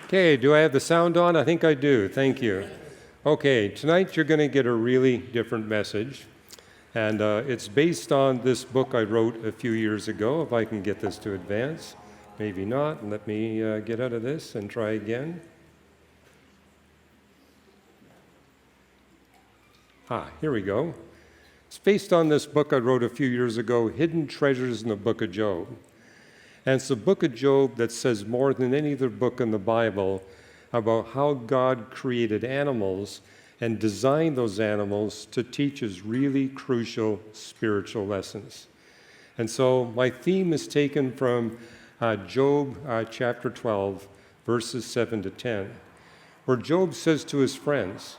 Okay, do I have the sound on? I think I do. Thank you. Okay, tonight you're going to get a really different message. And it's based on this book I wrote a few years ago. If I can get this to advance. Maybe not. Let me get out of this and try again. Here we go. It's based on this book I wrote a few years ago, Hidden Treasures in the Book of Job. And it's the book of Job that says more than any other book in the Bible about how God created animals and designed those animals to teach us really crucial spiritual lessons. And so my theme is taken from Job chapter 12, verses 7 to 10, where Job says to his friends,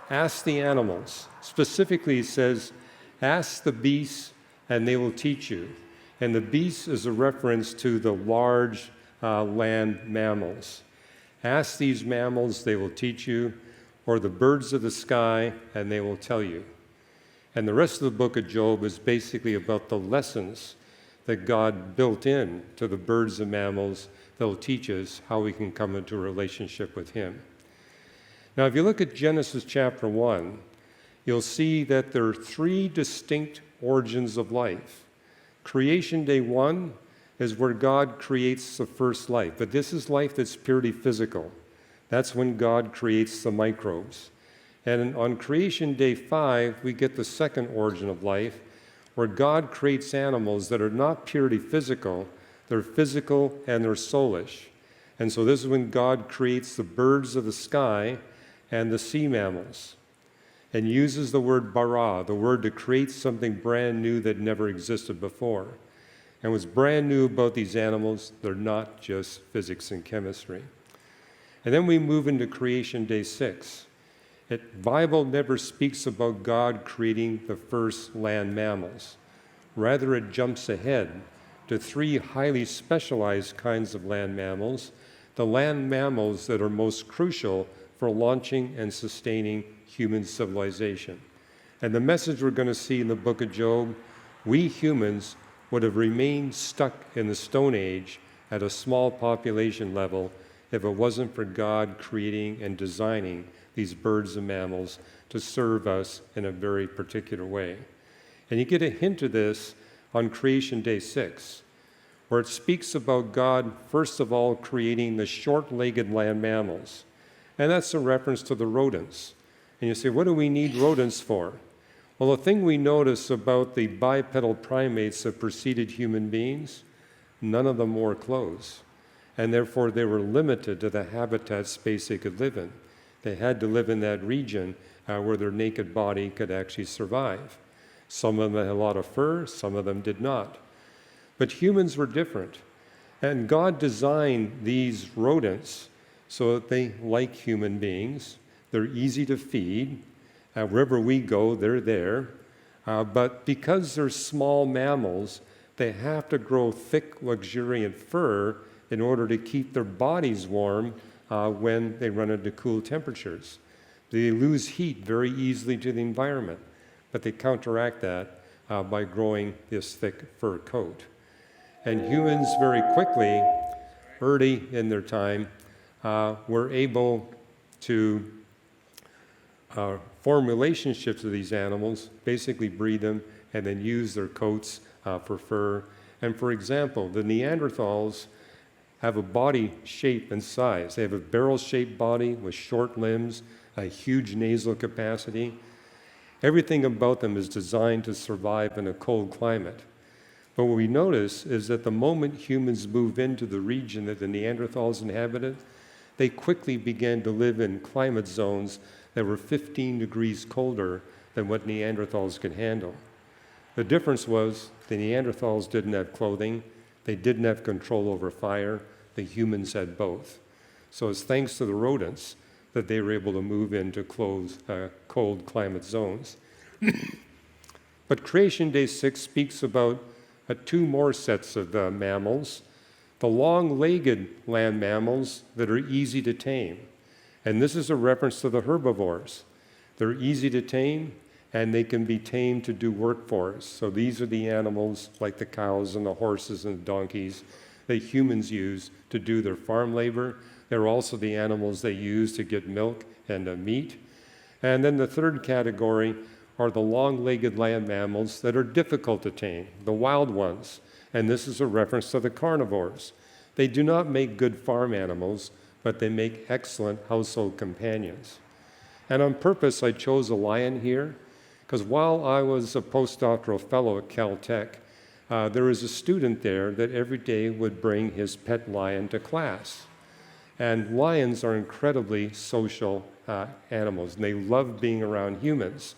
ask the animals. Specifically, he says, ask the beasts and they will teach you. And the beast is a reference to the large land mammals. Ask these mammals, they will teach you, or the birds of the sky, and they will tell you. And the rest of the book of Job is basically about the lessons that God built in to the birds and mammals that will teach us how we can come into a relationship with Him. Now, if you look at Genesis chapter 1, you'll see that there are three distinct origins of life. Creation day 1 is where God creates the first life, but this is life that's purely physical. That's when God creates the microbes. And on creation day 5, we get the second origin of life, where God creates animals that are not purely physical, they're physical and they're soulish. And so this is when God creates the birds of the sky and the sea mammals, and uses the word bara, the word to create something brand new that never existed before. And what's brand new about these animals, they're not just physics and chemistry. And then we move into creation day 6. The Bible never speaks about God creating the first land mammals. Rather, it jumps ahead to 3 highly specialized kinds of land mammals, the land mammals that are most crucial for launching and sustaining human civilization. And the message we're going to see in the book of Job, we humans would have remained stuck in the Stone Age at a small population level if it wasn't for God creating and designing these birds and mammals to serve us in a very particular way. And you get a hint of this on creation day 6, where it speaks about God, first of all, creating the short-legged land mammals. And that's a reference to the rodents. And you say, what do we need rodents for? Well, the thing we notice about the bipedal primates that preceded human beings, none of them wore clothes. And therefore, they were limited to the habitat space they could live in. They had to live in that region where their naked body could actually survive. Some of them had a lot of fur, some of them did not. But humans were different. And God designed these rodents so that they, like human beings, they're easy to feed. Wherever we go, they're there. But because they're small mammals, they have to grow thick, luxuriant fur in order to keep their bodies warm when they run into cool temperatures. They lose heat very easily to the environment, but they counteract that by growing this thick fur coat. And humans very quickly, early in their time, were able to form relationships with these animals, basically breed them, and then use their coats for fur. And for example, the Neanderthals have a body shape and size. They have a barrel-shaped body with short limbs, a huge nasal capacity. Everything about them is designed to survive in a cold climate. But what we notice is that the moment humans move into the region that the Neanderthals inhabited, they quickly began to live in climate zones that were 15 degrees colder than what Neanderthals could handle. The difference was the Neanderthals didn't have clothing, they didn't have control over fire, the humans had both. So it's thanks to the rodents that they were able to move into cold climate zones. But creation day 6 speaks about 2 more sets of mammals, the long-legged land mammals that are easy to tame. And this is a reference to the herbivores. They're easy to tame, and they can be tamed to do work for us. So these are the animals, like the cows and the horses and the donkeys, that humans use to do their farm labor, They're also the animals they use to get milk and meat. And then the third category are the long-legged land mammals that are difficult to tame, the wild ones. And this is a reference to the carnivores. They do not make good farm animals, but they make excellent household companions. And on purpose, I chose a lion here, because while I was a postdoctoral fellow at Caltech, there was a student there that every day would bring his pet lion to class. And lions are incredibly social animals, and they love being around humans.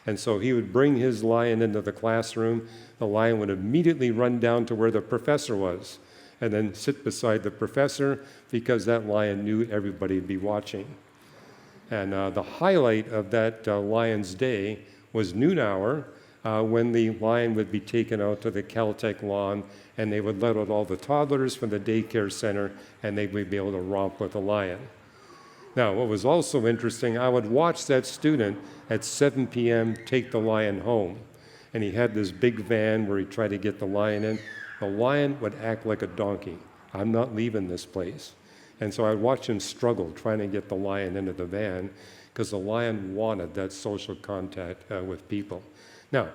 And so he would bring his lion into the classroom. The lion would immediately run down to where the professor was, and then sit beside the professor, because that lion knew everybody would be watching. And the highlight of that lion's day was noon hour, when the lion would be taken out to the Caltech lawn, and they would let out all the toddlers from the daycare center, and they would be able to romp with the lion. Now, what was also interesting, I would watch that student at 7 p.m. take the lion home. And he had this big van where he tried to get the lion in. The lion would act like a donkey. I'm not leaving this place. And so I'd watch him struggle trying to get the lion into the van, because the lion wanted that social contact with people. Now,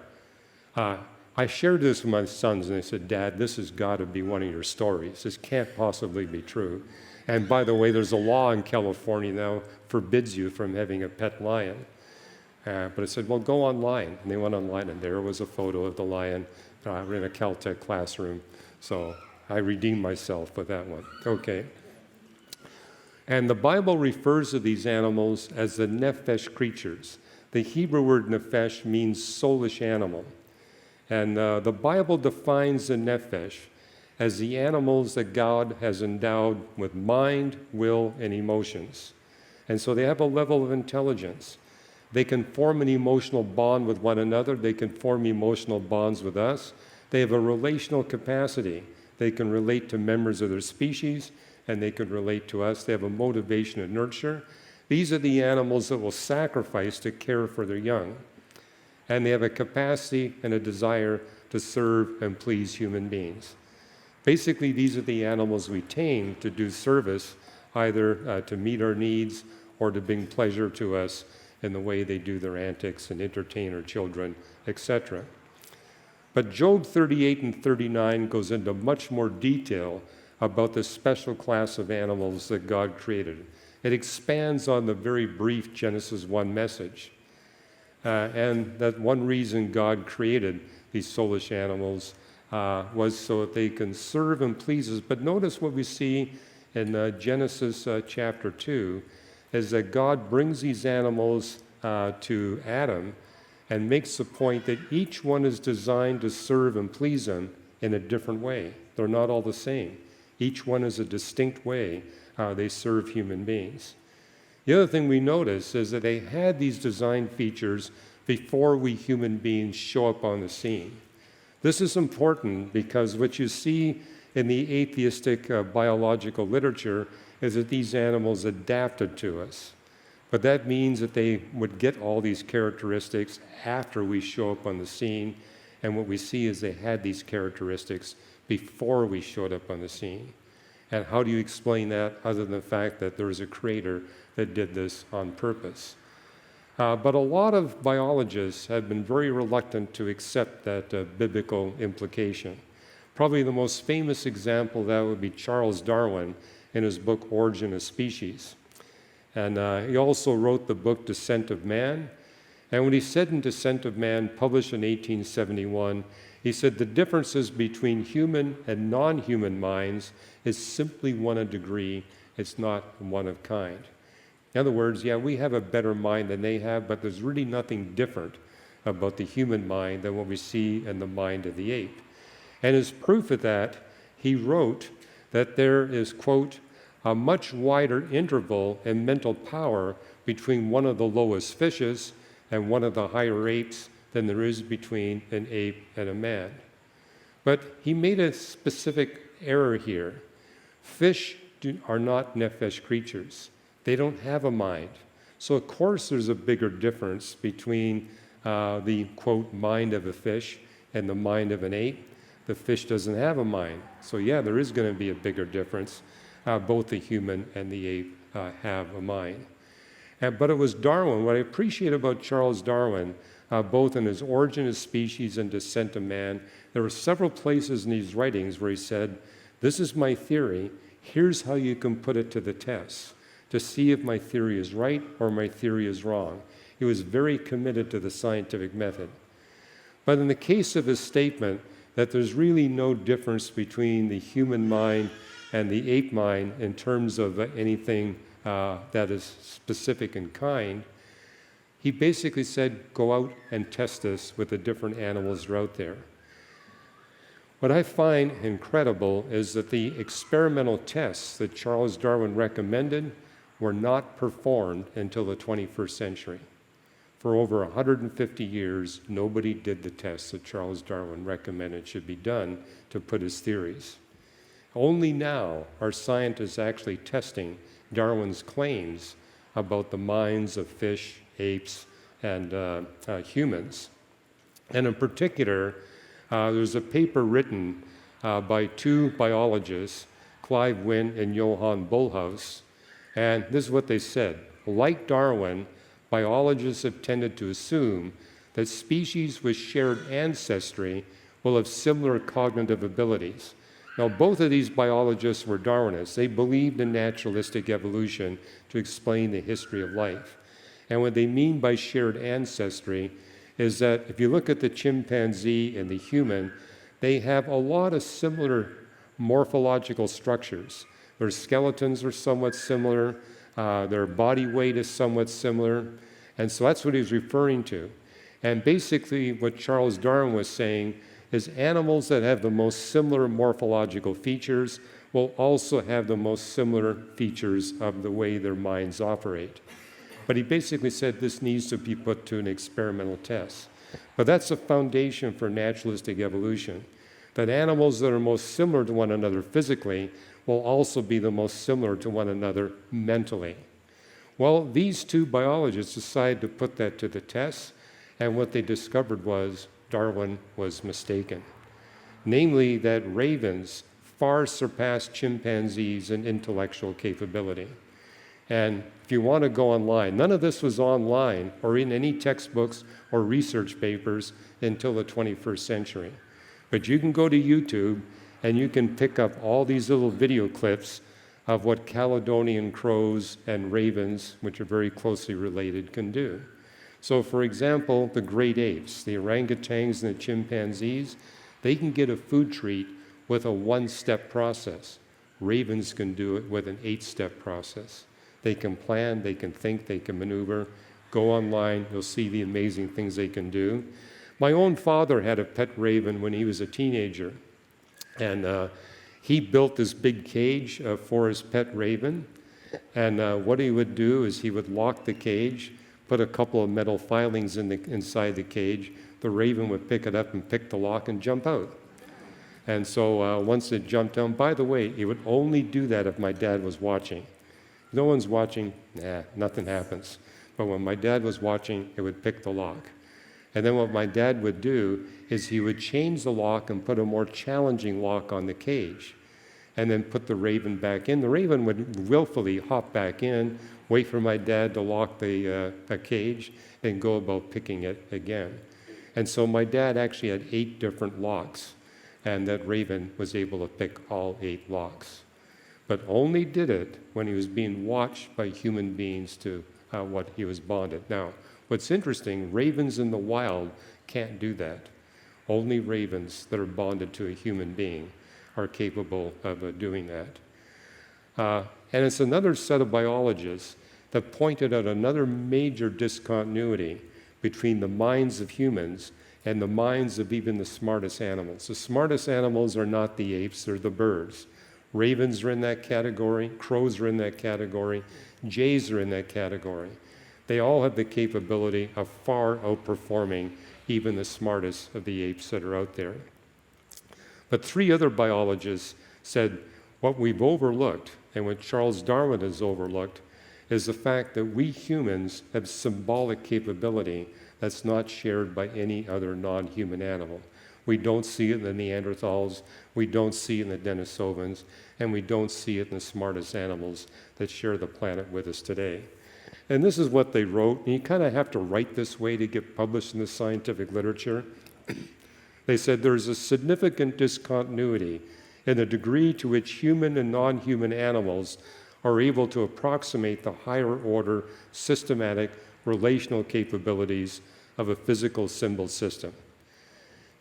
I shared this with my sons, and they said, "Dad, this has got to be one of your stories. This can't possibly be true. And by the way, there's a law in California now forbids you from having a pet lion." But I said, "Well, go online." And they went online, and there was a photo of the lion in a Caltech classroom. So I redeemed myself with that one. Okay. And the Bible refers to these animals as the nephesh creatures. The Hebrew word nephesh means soulish animal. And the Bible defines the nephesh as the animals that God has endowed with mind, will, and emotions. And so they have a level of intelligence. They can form an emotional bond with one another. They can form emotional bonds with us. They have a relational capacity. They can relate to members of their species, and they can relate to us. They have a motivation to nurture. These are the animals that will sacrifice to care for their young. And they have a capacity and a desire to serve and please human beings. Basically, these are the animals we tame to do service, either to meet our needs or to bring pleasure to us in the way they do their antics and entertain our children, etc. But Job 38 and 39 goes into much more detail about the special class of animals that God created. It expands on the very brief Genesis 1 message. And that one reason God created these soulish animals was so that they can serve and please us. But notice what we see in Genesis chapter 2 is that God brings these animals to Adam and makes the point that each one is designed to serve and please him in a different way. They're not all the same. Each one is a distinct way they serve human beings. The other thing we notice is that they had these design features before we human beings show up on the scene. This is important because what you see in the atheistic biological literature is that these animals adapted to us. But that means that they would get all these characteristics after we show up on the scene, and what we see is they had these characteristics before we showed up on the scene. And how do you explain that other than the fact that there is a creator that did this on purpose? But a lot of biologists have been very reluctant to accept that biblical implication. Probably the most famous example of that would be Charles Darwin in his book Origin of Species. And he also wrote the book Descent of Man. And when he said in Descent of Man, published in 1871, he said the differences between human and non-human minds is simply one of degree. It's not one of kind. In other words, yeah, we have a better mind than they have, but there's really nothing different about the human mind than what we see in the mind of the ape. And as proof of that, he wrote that there is, quote, a much wider interval in mental power between one of the lowest fishes and one of the higher apes than there is between an ape and a man. But he made a specific error here. Fish are not nephesh creatures. They don't have a mind. So of course there's a bigger difference between the, quote, mind of a fish and the mind of an ape. The fish doesn't have a mind. So yeah, there is going to be a bigger difference. both the human and the ape have a mind. But it was Darwin. What I appreciate about Charles Darwin, both in his Origin of Species and Descent of Man, there were several places in these writings where he said, "This is my theory. Here's how you can put it to the test to see if my theory is right or my theory is wrong." He was very committed to the scientific method. But in the case of his statement that there's really no difference between the human mind and the ape mind in terms of anything that is specific in kind, he basically said, go out and test this with the different animals that are out there. What I find incredible is that the experimental tests that Charles Darwin recommended were not performed until the 21st century. For over 150 years, nobody did the tests that Charles Darwin recommended should be done to put his theories. Only now are scientists actually testing Darwin's claims about the minds of fish, apes, and humans. And in particular, there's a paper written by two biologists, Clive Wynne and Johann Bullhaus, and this is what they said. Like Darwin, biologists have tended to assume that species with shared ancestry will have similar cognitive abilities. Now, both of these biologists were Darwinists. They believed in naturalistic evolution to explain the history of life. And what they mean by shared ancestry is that if you look at the chimpanzee and the human, they have a lot of similar morphological structures. Their skeletons are somewhat similar. Their body weight is somewhat similar. And so that's what he was referring to. And basically what Charles Darwin was saying is animals that have the most similar morphological features will also have the most similar features of the way their minds operate. But he basically said this needs to be put to an experimental test. But that's the foundation for naturalistic evolution, that animals that are most similar to one another physically will also be the most similar to one another mentally. Well, these two biologists decided to put that to the test, and what they discovered was Darwin was mistaken. Namely, that ravens far surpass chimpanzees in intellectual capability. And if you want to go online, none of this was online or in any textbooks or research papers until the 21st century. But you can go to YouTube and you can pick up all these little video clips of what Caledonian crows and ravens, which are very closely related, can do. So for example, the great apes, the orangutans and the chimpanzees, they can get a food treat with a one-step process. Ravens can do it with an 8-step process. They can plan, they can think, they can maneuver. Go online, you'll see the amazing things they can do. My own father had a pet raven when he was a teenager. And he built this big cage for his pet raven. And what he would do is he would lock the cage, put a couple of metal filings inside the cage. The raven would pick it up and pick the lock and jump out. And so once it jumped out, by the way, it would only do that if my dad was watching. If no one's watching, nothing happens. But when my dad was watching, it would pick the lock. And then what my dad would do is he would change the lock and put a more challenging lock on the cage, and then put the raven back in. The raven would willfully hop back in, wait for my dad to lock the cage, and go about picking it again. And so my dad actually had 8 different locks, and that raven was able to pick all 8 locks. But only did it when he was being watched by human beings to what he was bonded. Now, what's interesting, ravens in the wild can't do that. Only ravens that are bonded to a human being are capable of doing that. And it's another set of biologists that pointed out another major discontinuity between the minds of humans and the minds of even the smartest animals. The smartest animals are not the apes, they're the birds. Ravens are in that category, crows are in that category, jays are in that category. They all have the capability of far outperforming even the smartest of the apes that are out there. But 3 other biologists said what we've overlooked, and what Charles Darwin has overlooked, is the fact that we humans have symbolic capability that's not shared by any other non-human animal. We don't see it in the Neanderthals, we don't see it in the Denisovans, and we don't see it in the smartest animals that share the planet with us today. And this is what they wrote, and you kind of have to write this way to get published in the scientific literature. They said there's a significant discontinuity in the degree to which human and non-human animals are able to approximate the higher order systematic relational capabilities of a physical symbol system.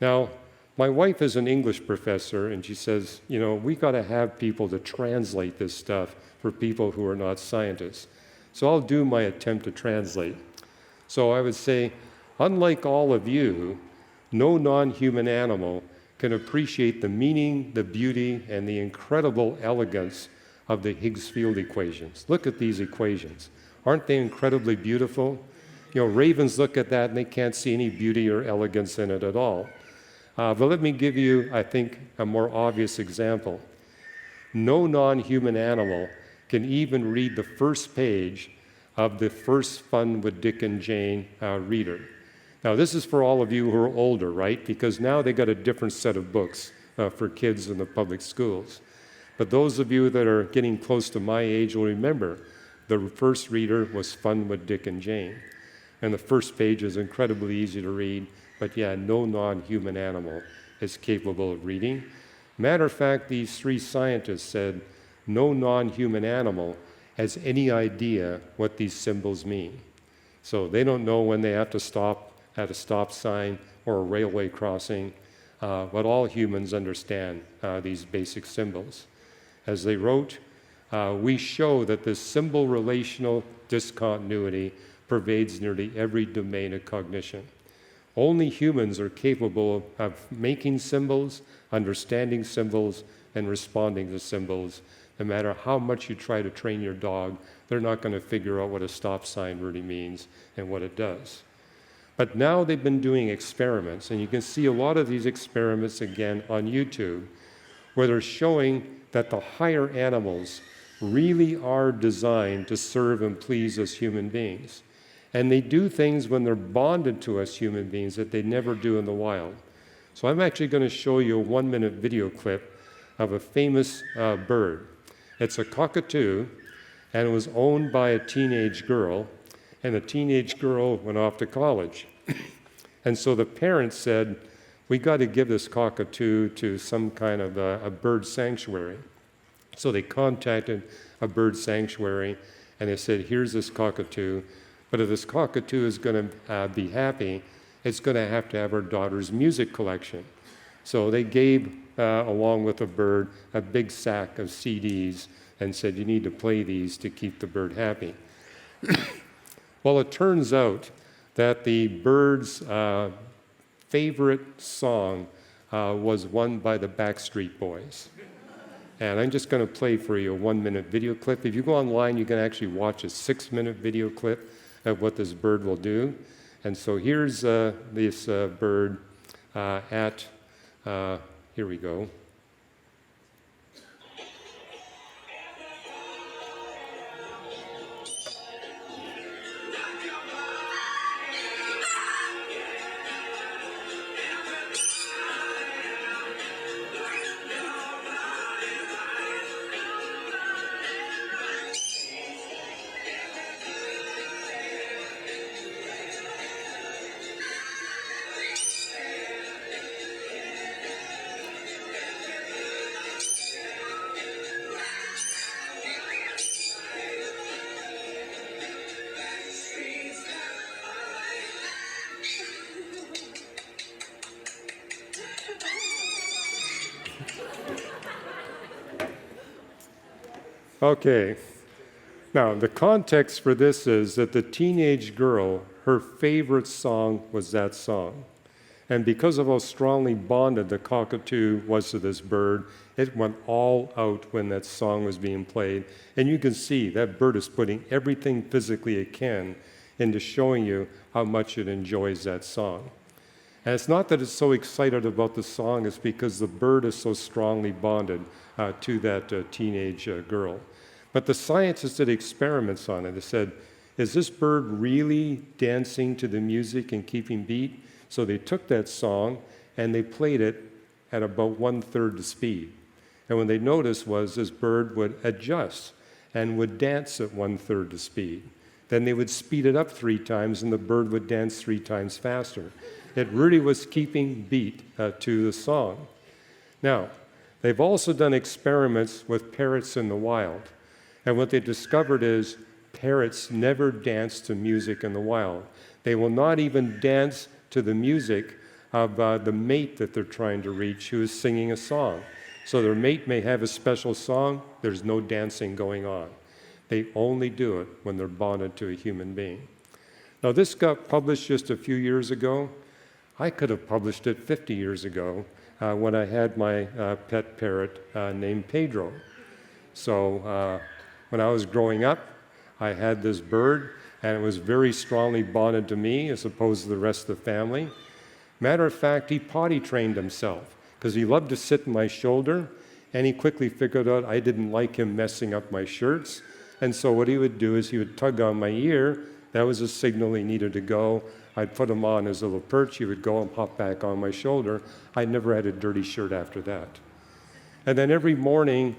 Now, my wife is an English professor, and she says, we got to have people to translate this stuff for people who are not scientists. So I'll do my attempt to translate. So I would say, unlike all of you, no non-human animal can appreciate the meaning, the beauty, and the incredible elegance of the Higgs field equations. Look at these equations. Aren't they incredibly beautiful? Ravens look at that and they can't see any beauty or elegance in it at all. But let me give you, I think, a more obvious example. No non-human animal can even read the first page of the first Fun with Dick and Jane reader. Now, this is for all of you who are older, right? Because now they got a different set of books for kids in the public schools. But those of you that are getting close to my age will remember the first reader was Fun with Dick and Jane. And the first page is incredibly easy to read, but yeah, no non-human animal is capable of reading. Matter of fact, these three scientists said no non-human animal has any idea what these symbols mean. So they don't know when they have to stop at a stop sign or a railway crossing, but all humans understand these basic symbols. As they wrote, we show that this symbol relational discontinuity pervades nearly every domain of cognition. Only humans are capable of making symbols, understanding symbols, and responding to symbols. No matter how much you try to train your dog, they're not going to figure out what a stop sign really means and what it does. But now they've been doing experiments, and you can see a lot of these experiments again on YouTube, where they're showing that the higher animals really are designed to serve and please us human beings. And they do things when they're bonded to us human beings that they never do in the wild. So I'm actually going to show you a 1-minute video clip of a famous bird. It's a cockatoo, and it was owned by a teenage girl, and the teenage girl went off to college. And so the parents said, we got to give this cockatoo to some kind of a bird sanctuary. So they contacted a bird sanctuary, and they said, here's this cockatoo, but if this cockatoo is going to be happy, it's going to have her daughter's music collection. So they gave, along with the bird, a big sack of CDs and said, you need to play these to keep the bird happy. Well, it turns out that the bird's favorite song was one by the Backstreet Boys. And I'm just going to play for you a 1-minute video clip. If you go online, you can actually watch a 6-minute video clip of what this bird will do. And so here's this bird here we go. Okay, now the context for this is that the teenage girl, her favorite song was that song. And because of how strongly bonded the cockatoo was to this bird, it went all out when that song was being played. And you can see that bird is putting everything physically it can into showing you how much it enjoys that song. And it's not that it's so excited about the song, it's because the bird is so strongly bonded to that teenage girl. But the scientists did experiments on it. They said, is this bird really dancing to the music and keeping beat? So they took that song and they played it at about 1/3 the speed. And what they noticed was this bird would adjust and would dance at 1/3 the speed. Then they would speed it up 3 times, and the bird would dance 3 times faster. It really was keeping beat to the song. Now, they've also done experiments with parrots in the wild. And what they discovered is parrots never dance to music in the wild. They will not even dance to the music of the mate that they're trying to reach who is singing a song. So their mate may have a special song, there's no dancing going on. They only do it when they're bonded to a human being. Now, this got published just a few years ago. I could have published it 50 years ago when I had my pet parrot named Pedro. So when I was growing up, I had this bird, and it was very strongly bonded to me as opposed to the rest of the family. Matter of fact, he potty trained himself because he loved to sit on my shoulder, and he quickly figured out I didn't like him messing up my shirts. And so what he would do is he would tug on my ear. That was a signal he needed to go. I'd put him on his little perch. He would go and hop back on my shoulder. I never had a dirty shirt after that. And then every morning,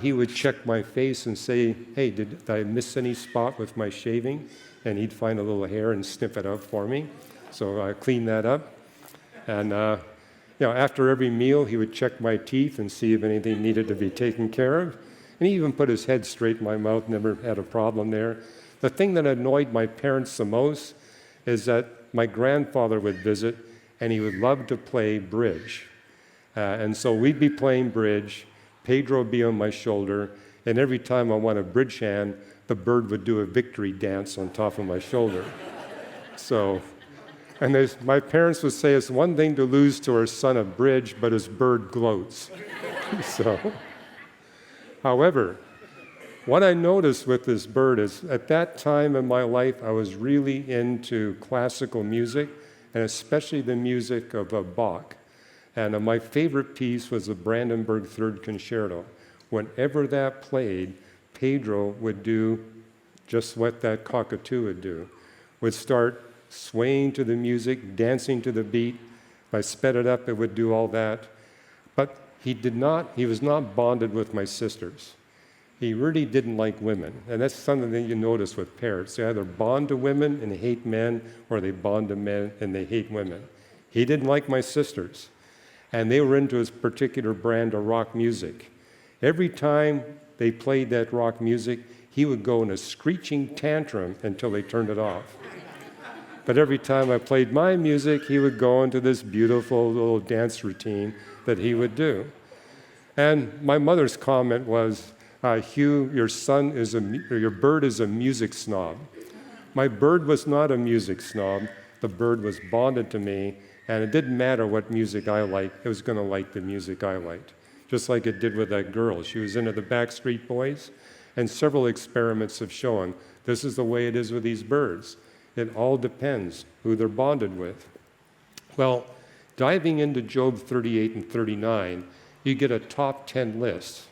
he would check my face and say, hey, did I miss any spot with my shaving? And he'd find a little hair and snip it out for me. So I cleaned that up. And after every meal, he would check my teeth and see if anything needed to be taken care of. And he even put his head straight in my mouth, never had a problem there. The thing that annoyed my parents the most is that my grandfather would visit, and he would love to play bridge. And so we'd be playing bridge, Pedro would be on my shoulder, and every time I won a bridge hand, the bird would do a victory dance on top of my shoulder. My parents would say it's one thing to lose to our son at bridge, but his bird gloats. However, what I noticed with this bird is at that time in my life, I was really into classical music, and especially the music of Bach. And my favorite piece was the Brandenburg Third Concerto. Whenever that played, Pedro would do just what that cockatoo would do, would start swaying to the music, dancing to the beat. If I sped it up, it would do all that. But he was not bonded with my sisters. He really didn't like women. And that's something that you notice with parrots. They either bond to women and hate men, or they bond to men and they hate women. He didn't like my sisters. And they were into his particular brand of rock music. Every time they played that rock music, he would go in a screeching tantrum until they turned it off. But every time I played my music, he would go into this beautiful little dance routine that he would do. And my mother's comment was, Hugh, your bird is a music snob. My bird was not a music snob. The bird was bonded to me, and it didn't matter what music I liked. It was going to like the music I liked, just like it did with that girl. She was into the Backstreet Boys, and several experiments have shown this is the way it is with these birds. It all depends who they're bonded with. Well, diving into Job 38 and 39, you get a top 10 list.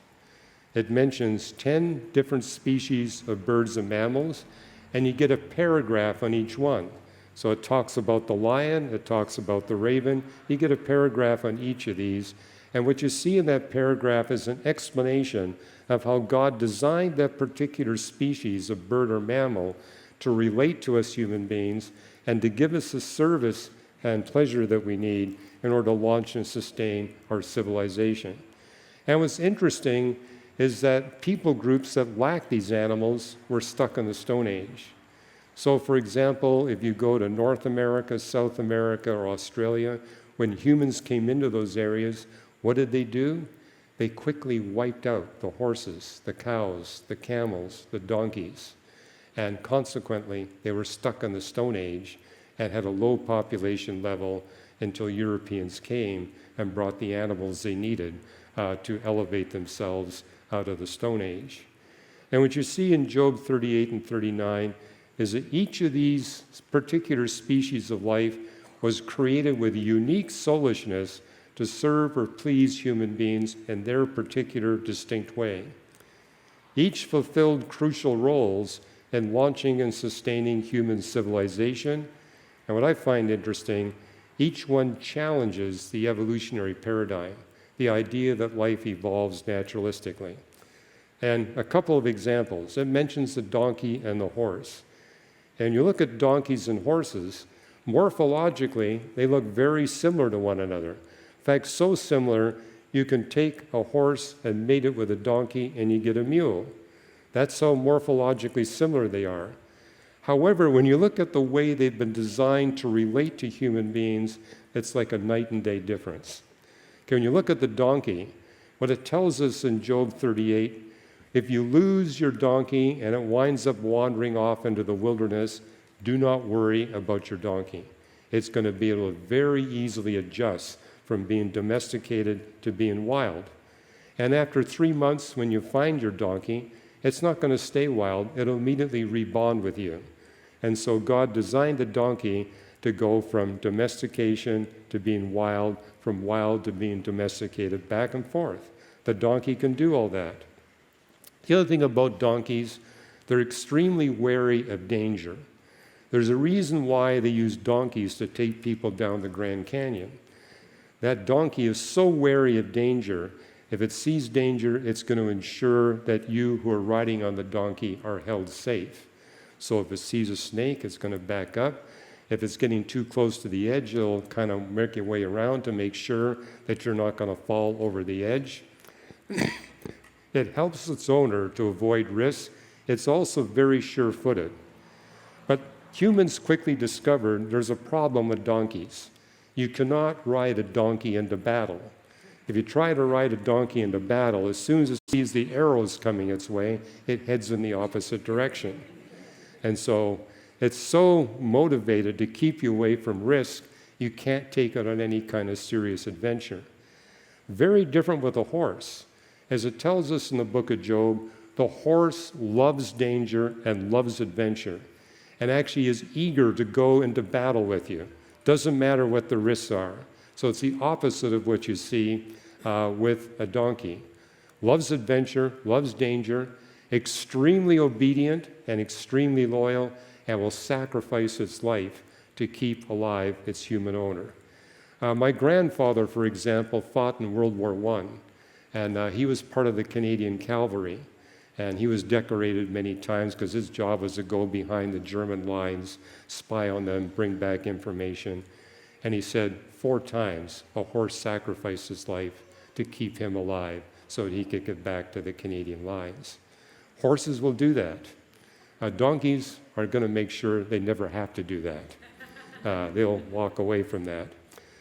It mentions 10 different species of birds and mammals, and you get a paragraph on each one. So it talks about the lion, it talks about the raven. You get a paragraph on each of these, and what you see in that paragraph is an explanation of how God designed that particular species of bird or mammal to relate to us human beings and to give us the service and pleasure that we need in order to launch and sustain our civilization. And what's interesting is that people groups that lack these animals were stuck in the Stone Age. So, for example, if you go to North America, South America, or Australia, when humans came into those areas, what did they do? They quickly wiped out the horses, the cows, the camels, the donkeys. And consequently, they were stuck in the Stone Age and had a low population level until Europeans came and brought the animals they needed to elevate themselves out of the Stone Age. And what you see in Job 38 and 39 is that each of these particular species of life was created with unique soulishness to serve or please human beings in their particular distinct way. Each fulfilled crucial roles in launching and sustaining human civilization. And what I find interesting Each one challenges the evolutionary paradigm, the idea that life evolves naturalistically. And a couple of examples. It mentions the donkey and the horse. And you look at donkeys and horses, morphologically, they look very similar to one another. In fact, so similar, you can take a horse and mate it with a donkey and you get a mule. That's how morphologically similar they are. However, when you look at the way they've been designed to relate to human beings, it's like a night and day difference. Okay, when you look at the donkey, what it tells us in Job 38, if you lose your donkey and it winds up wandering off into the wilderness, do not worry about your donkey. It's going to be able to very easily adjust from being domesticated to being wild. And after 3 months, when you find your donkey, it's not going to stay wild. It'll immediately rebond with you. And so God designed the donkey to go from domestication to being wild, from wild to being domesticated, back and forth. The donkey can do all that. The other thing about donkeys, they're extremely wary of danger. There's a reason why they use donkeys to take people down the Grand Canyon. That donkey is so wary of danger, if it sees danger, it's going to ensure that you who are riding on the donkey are held safe. So if it sees a snake, it's going to back up. If it's getting too close to the edge, it'll kind of make your way around to make sure that you're not going to fall over the edge. It helps its owner to avoid risk. It's also very sure-footed. But humans quickly discovered there's a problem with donkeys. You cannot ride a donkey into battle. If you try to ride a donkey into battle, as soon as it sees the arrows coming its way, it heads in the opposite direction. And so it's so motivated to keep you away from risk, you can't take it on any kind of serious adventure. Very different with a horse. As it tells us in the book of Job, the horse loves danger and loves adventure, and actually is eager to go into battle with you. Doesn't matter what the risks are. So it's the opposite of what you see with a donkey. Loves adventure, loves danger, extremely obedient and extremely loyal, and will sacrifice its life to keep alive its human owner. My grandfather, for example, fought in World War I, and he was part of the Canadian Cavalry, and he was decorated many times because his job was to go behind the German lines, spy on them, bring back information. And he said 4 times a horse sacrificed his life to keep him alive so that he could get back to the Canadian lines. Horses will do that. Donkeys are going to make sure they never have to do that. They'll walk away from that.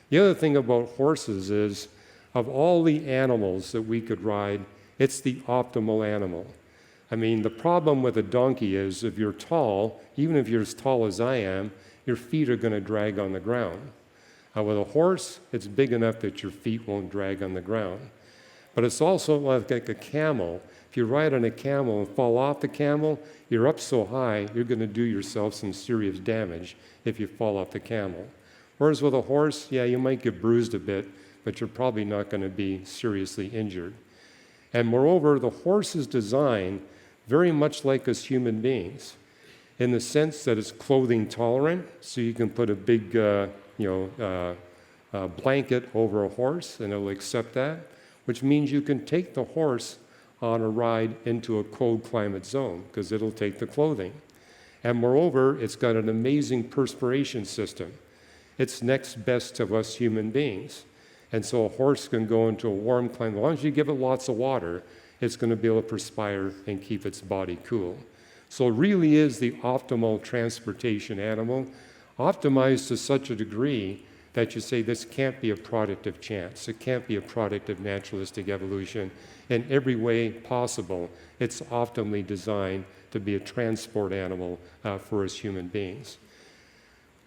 The other thing about horses is, of all the animals that we could ride, it's the optimal animal. I mean, the problem with a donkey is if you're tall, even if you're as tall as I am, your feet are going to drag on the ground. With a horse, it's big enough that your feet won't drag on the ground. But it's also like a camel. If you ride on a camel and fall off the camel, you're up so high, you're going to do yourself some serious damage if you fall off the camel. Whereas with a horse, yeah, you might get bruised a bit, but you're probably not going to be seriously injured. And moreover, the horse is designed very much like us human beings, in the sense that it's clothing tolerant, so you can put a big blanket over a horse and it'll accept that, which means you can take the horse on a ride into a cold climate zone because it'll take the clothing. And moreover, it's got an amazing perspiration system. It's next best to us human beings. And so a horse can go into a warm climate. As long as you give it lots of water, it's going to be able to perspire and keep its body cool. So it really is the optimal transportation animal, optimized to such a degree that you say this can't be a product of chance. It can't be a product of naturalistic evolution. In every way possible, it's optimally designed to be a transport animal for us human beings.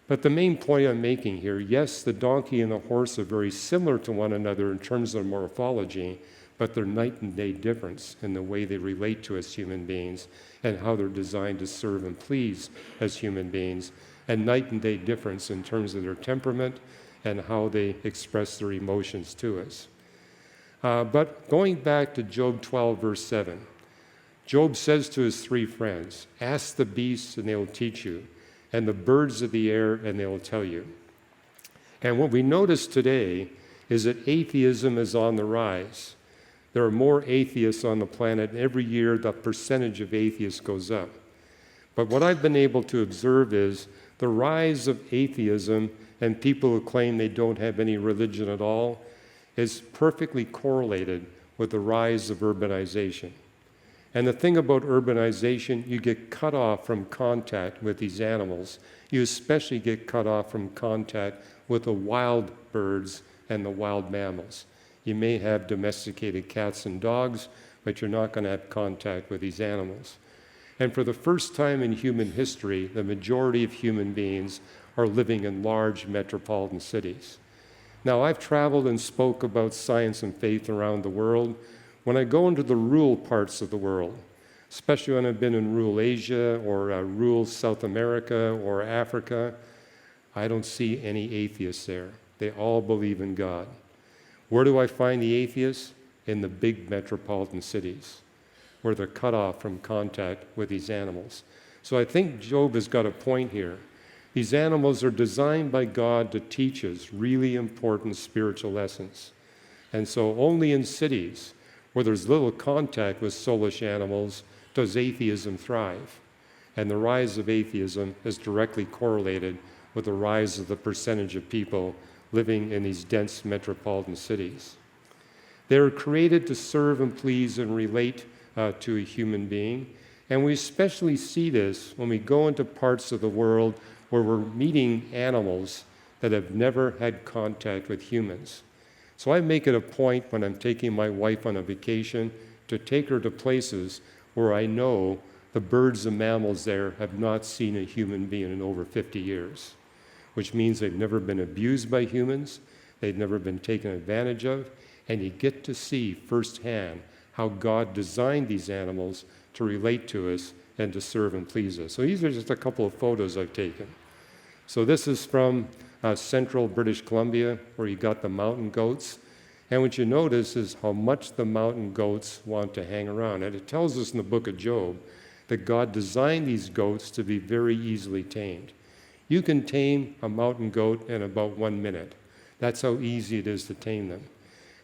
But the main point I'm making here, yes, the donkey and the horse are very similar to one another in terms of morphology, but they're night and day difference in the way they relate to us human beings and how they're designed to serve and please as human beings, and night and day difference in terms of their temperament and how they express their emotions to us. But going back to Job 12, verse 7, Job says to his 3 friends, "Ask the beasts and they will teach you, and the birds of the air and they will tell you." And what we notice today is that atheism is on the rise. There are more atheists on the planet. Every year, the percentage of atheists goes up. But what I've been able to observe is the rise of atheism and people who claim they don't have any religion at all is perfectly correlated with the rise of urbanization. And the thing about urbanization, you get cut off from contact with these animals. You especially get cut off from contact with the wild birds and the wild mammals. You may have domesticated cats and dogs, but you're not going to have contact with these animals. And for the first time in human history, the majority of human beings are living in large metropolitan cities. Now, I've traveled and spoke about science and faith around the world. When I go into the rural parts of the world, especially when I've been in rural Asia or rural South America or Africa, I don't see any atheists there. They all believe in God. Where do I find the atheists? In the big metropolitan cities, where they're cut off from contact with these animals. So I think Job has got a point here. These animals are designed by God to teach us really important spiritual lessons. And so only in cities where there's little contact with soulish animals does atheism thrive. And the rise of atheism is directly correlated with the rise of the percentage of people living in these dense metropolitan cities. They are created to serve and please and relate to a human being. And we especially see this when we go into parts of the world where we're meeting animals that have never had contact with humans. So I make it a point when I'm taking my wife on a vacation to take her to places where I know the birds and mammals there have not seen a human being in over 50 years, which means they've never been abused by humans, they've never been taken advantage of, and you get to see firsthand how God designed these animals to relate to us and to serve and please us. So these are just a couple of photos I've taken. So this is from central British Columbia, where you got the mountain goats. And what you notice is how much the mountain goats want to hang around. And it tells us in the book of Job that God designed these goats to be very easily tamed. You can tame a mountain goat in about 1 minute. That's how easy it is to tame them.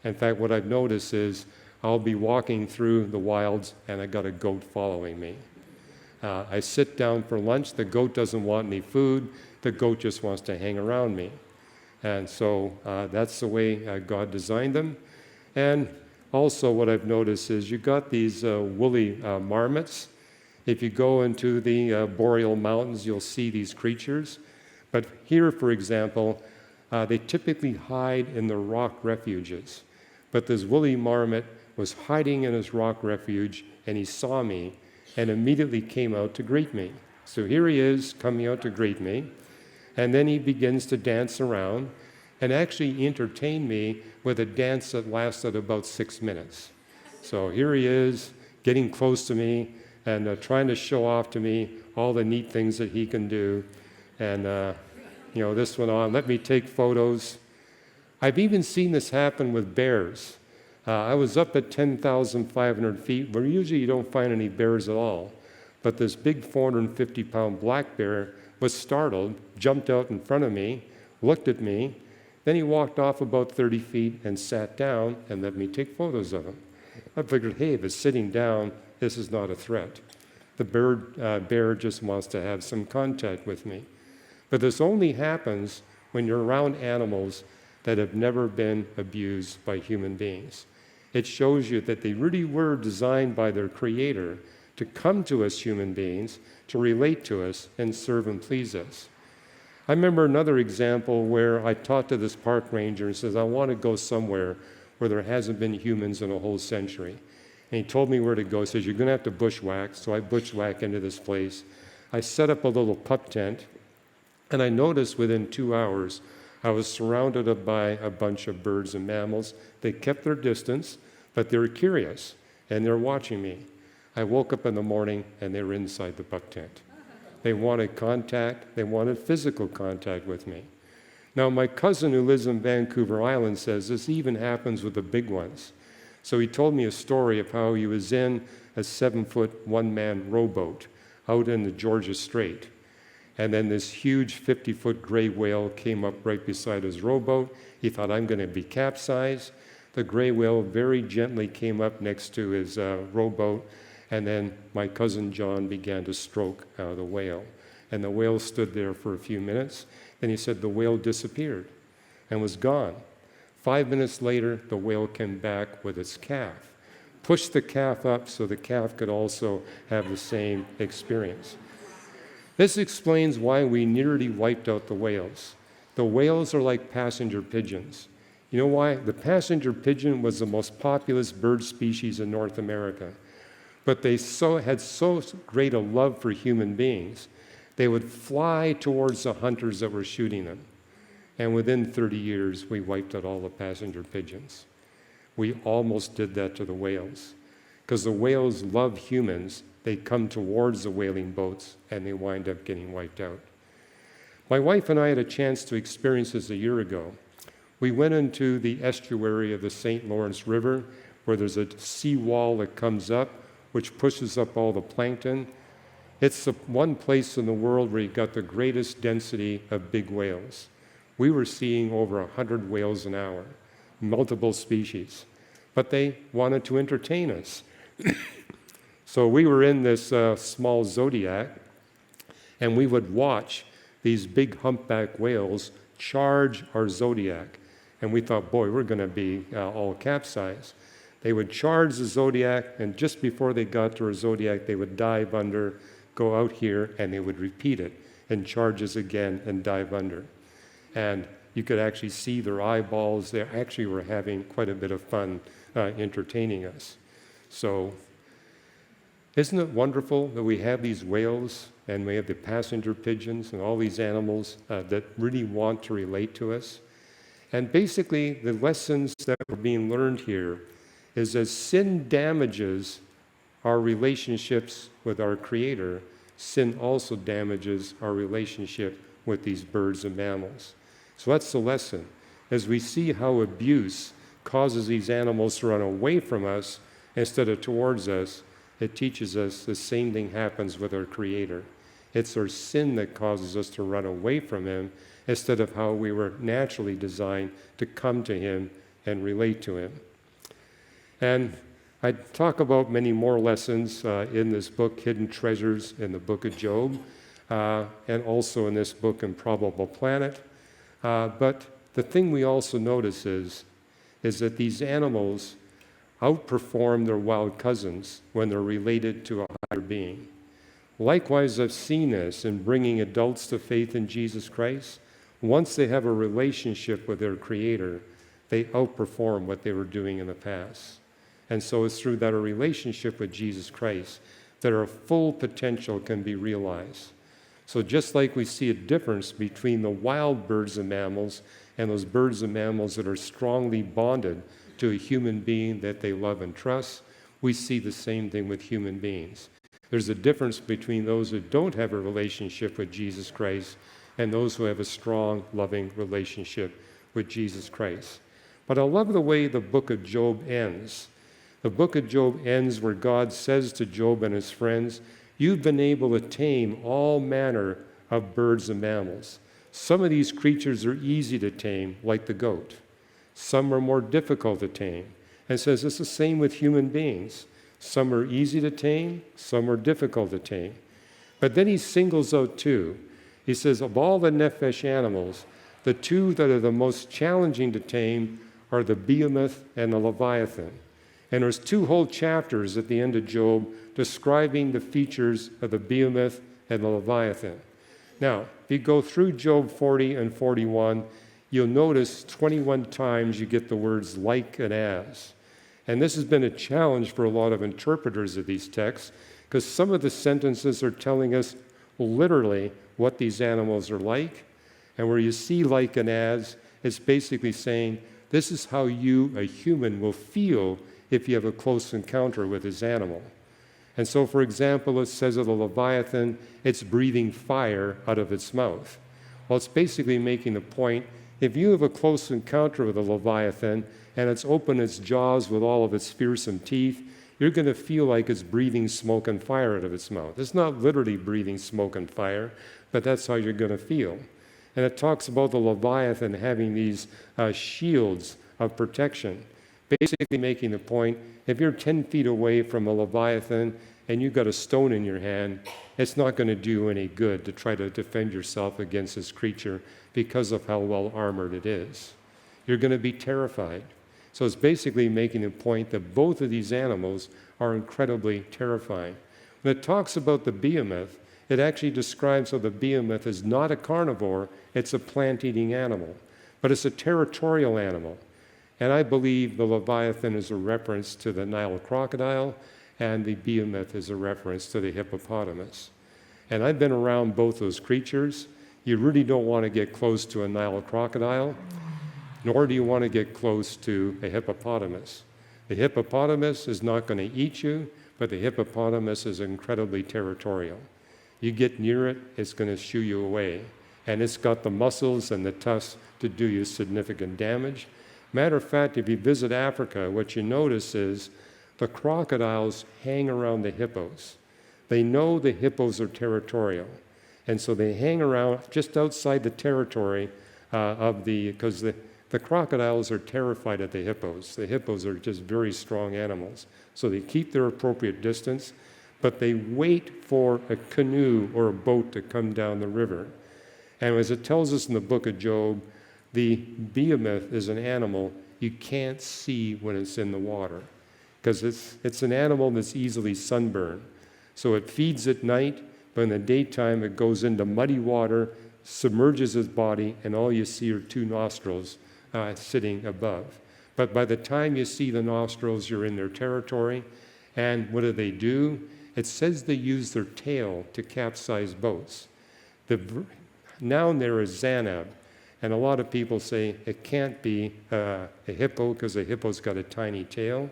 In fact, what I've noticed is I'll be walking through the wilds and I got a goat following me. I sit down for lunch, the goat doesn't want any food, the goat just wants to hang around me. And so that's the way God designed them. And also what I've noticed is you got these woolly marmots. If you go into the boreal mountains, you'll see these creatures. But here, for example, they typically hide in the rock refuges. But this woolly marmot was hiding in his rock refuge, and he saw me and immediately came out to greet me. So here he is coming out to greet me, and then he begins to dance around and actually entertain me with a dance that lasted about 6 minutes. So here he is getting close to me and trying to show off to me all the neat things that he can do. And this went on. Let me take photos. I've even seen this happen with bears. I was up at 10,500 feet, where usually you don't find any bears at all. But this big 450-pound black bear was startled, jumped out in front of me, looked at me, then he walked off about 30 feet and sat down and let me take photos of him. I figured, hey, if it's sitting down, this is not a threat. The bear just wants to have some contact with me. But this only happens when you're around animals that have never been abused by human beings. It shows you that they really were designed by their Creator to come to us human beings, to relate to us, and serve and please us. I remember another example where I talked to this park ranger and says, I want to go somewhere where there hasn't been humans in a whole century. And he told me where to go. He says, you're going to have to bushwhack. So I bushwhack into this place. I set up a little pup tent, and I noticed within 2 hours, I was surrounded by a bunch of birds and mammals. They kept their distance, but they were curious, and they're watching me. I woke up in the morning, and they were inside the pup tent. They wanted contact. They wanted physical contact with me. Now, my cousin who lives in Vancouver Island says this even happens with the big ones. So he told me a story of how he was in a 7-foot, one-man rowboat out in the Georgia Strait. And then this huge 50-foot gray whale came up right beside his rowboat. He thought, I'm going to be capsized. The gray whale very gently came up next to his rowboat, and then my cousin John began to stroke the whale. And the whale stood there for a few minutes. Then he said the whale disappeared and was gone. 5 minutes later, the whale came back with its calf, pushed the calf up so the calf could also have the same experience. This explains why we nearly wiped out the whales. The whales are like passenger pigeons. You know why? The passenger pigeon was the most populous bird species in North America. But they had so great a love for human beings, they would fly towards the hunters that were shooting them. And within 30 years, we wiped out all the passenger pigeons. We almost did that to the whales. Because the whales love humans, they come towards the whaling boats, and they wind up getting wiped out. My wife and I had a chance to experience this a year ago. We went into the estuary of the St. Lawrence River, where there's a seawall that comes up, which pushes up all the plankton. It's the one place in the world where you've got the greatest density of big whales. We were seeing over 100 whales an hour, multiple species. But they wanted to entertain us. So we were in this small Zodiac, and we would watch these big humpback whales charge our Zodiac. And we thought, boy, we're going to be all capsized. They would charge the Zodiac, and just before they got to our Zodiac, they would dive under, go out here, and they would repeat it, and charge us again and dive under. And you could actually see their eyeballs. They actually were having quite a bit of fun entertaining us. So isn't it wonderful that we have these whales and we have the passenger pigeons and all these animals that really want to relate to us? And basically, the lessons that are being learned here is as sin damages our relationships with our Creator, sin also damages our relationship with these birds and mammals. So that's the lesson. As we see how abuse causes these animals to run away from us instead of towards us, it teaches us the same thing happens with our Creator. It's our sin that causes us to run away from Him instead of how we were naturally designed to come to Him and relate to Him. And I talk about many more lessons in this book, Hidden Treasures in the book of Job, and also in this book, Improbable Planet. But the thing we also notice is that these animals outperform their wild cousins when they're related to a higher being. Likewise, I've seen this in bringing adults to faith in Jesus Christ. Once they have a relationship with their Creator, they outperform what they were doing in the past. And so it's through that relationship with Jesus Christ that our full potential can be realized. So just like we see a difference between the wild birds and mammals and those birds and mammals that are strongly bonded to a human being that they love and trust, we see the same thing with human beings. There's a difference between those who don't have a relationship with Jesus Christ and those who have a strong, loving relationship with Jesus Christ. But I love the way the book of Job ends. The book of Job ends where God says to Job and his friends, you've been able to tame all manner of birds and mammals. Some of these creatures are easy to tame, like the goat. Some are more difficult to tame. And says it's the same with human beings. Some are easy to tame, some are difficult to tame. But then he singles out two. He says, of all the nephesh animals, the two that are the most challenging to tame are the behemoth and the leviathan. And there's two whole chapters at the end of Job describing the features of the behemoth and the leviathan. Now, if you go through Job 40 and 41, you'll notice 21 times you get the words like and as. And this has been a challenge for a lot of interpreters of these texts, because some of the sentences are telling us literally what these animals are like. And where you see like and as, it's basically saying, this is how you, a human, will feel if you have a close encounter with this animal. And so, for example, it says of the Leviathan, it's breathing fire out of its mouth. Well, it's basically making the point, if you have a close encounter with a Leviathan and it's opened its jaws with all of its fearsome teeth, you're going to feel like it's breathing smoke and fire out of its mouth. It's not literally breathing smoke and fire, but that's how you're going to feel. And it talks about the Leviathan having these shields of protection, basically making the point, if you're 10 feet away from a Leviathan and you've got a stone in your hand, it's not going to do you any good to try to defend yourself against this creature because of how well armored it is. You're going to be terrified. So it's basically making the point that both of these animals are incredibly terrifying. When it talks about the behemoth, it actually describes how the behemoth is not a carnivore, it's a plant-eating animal, but it's a territorial animal. And I believe the Leviathan is a reference to the Nile crocodile, and the behemoth is a reference to the hippopotamus. And I've been around both those creatures. You really don't want to get close to a Nile crocodile, nor do you want to get close to a hippopotamus. The hippopotamus is not going to eat you, but the hippopotamus is incredibly territorial. You get near it, it's going to shoo you away. And it's got the muscles and the tusks to do you significant damage. Matter of fact, if you visit Africa, what you notice is the crocodiles hang around the hippos. They know the hippos are territorial. And so they hang around just outside the territory because the crocodiles are terrified of the hippos. The hippos are just very strong animals. So they keep their appropriate distance, but they wait for a canoe or a boat to come down the river. And as it tells us in the book of Job, the behemoth is an animal you can't see when it's in the water because it's an animal that's easily sunburned. So it feeds at night, but in the daytime it goes into muddy water, submerges its body, and all you see are two nostrils sitting above. But by the time you see the nostrils, you're in their territory. And what do? It says they use their tail to capsize boats. The noun there is zanab, and a lot of people say it can't be a hippo because a hippo's got a tiny tail.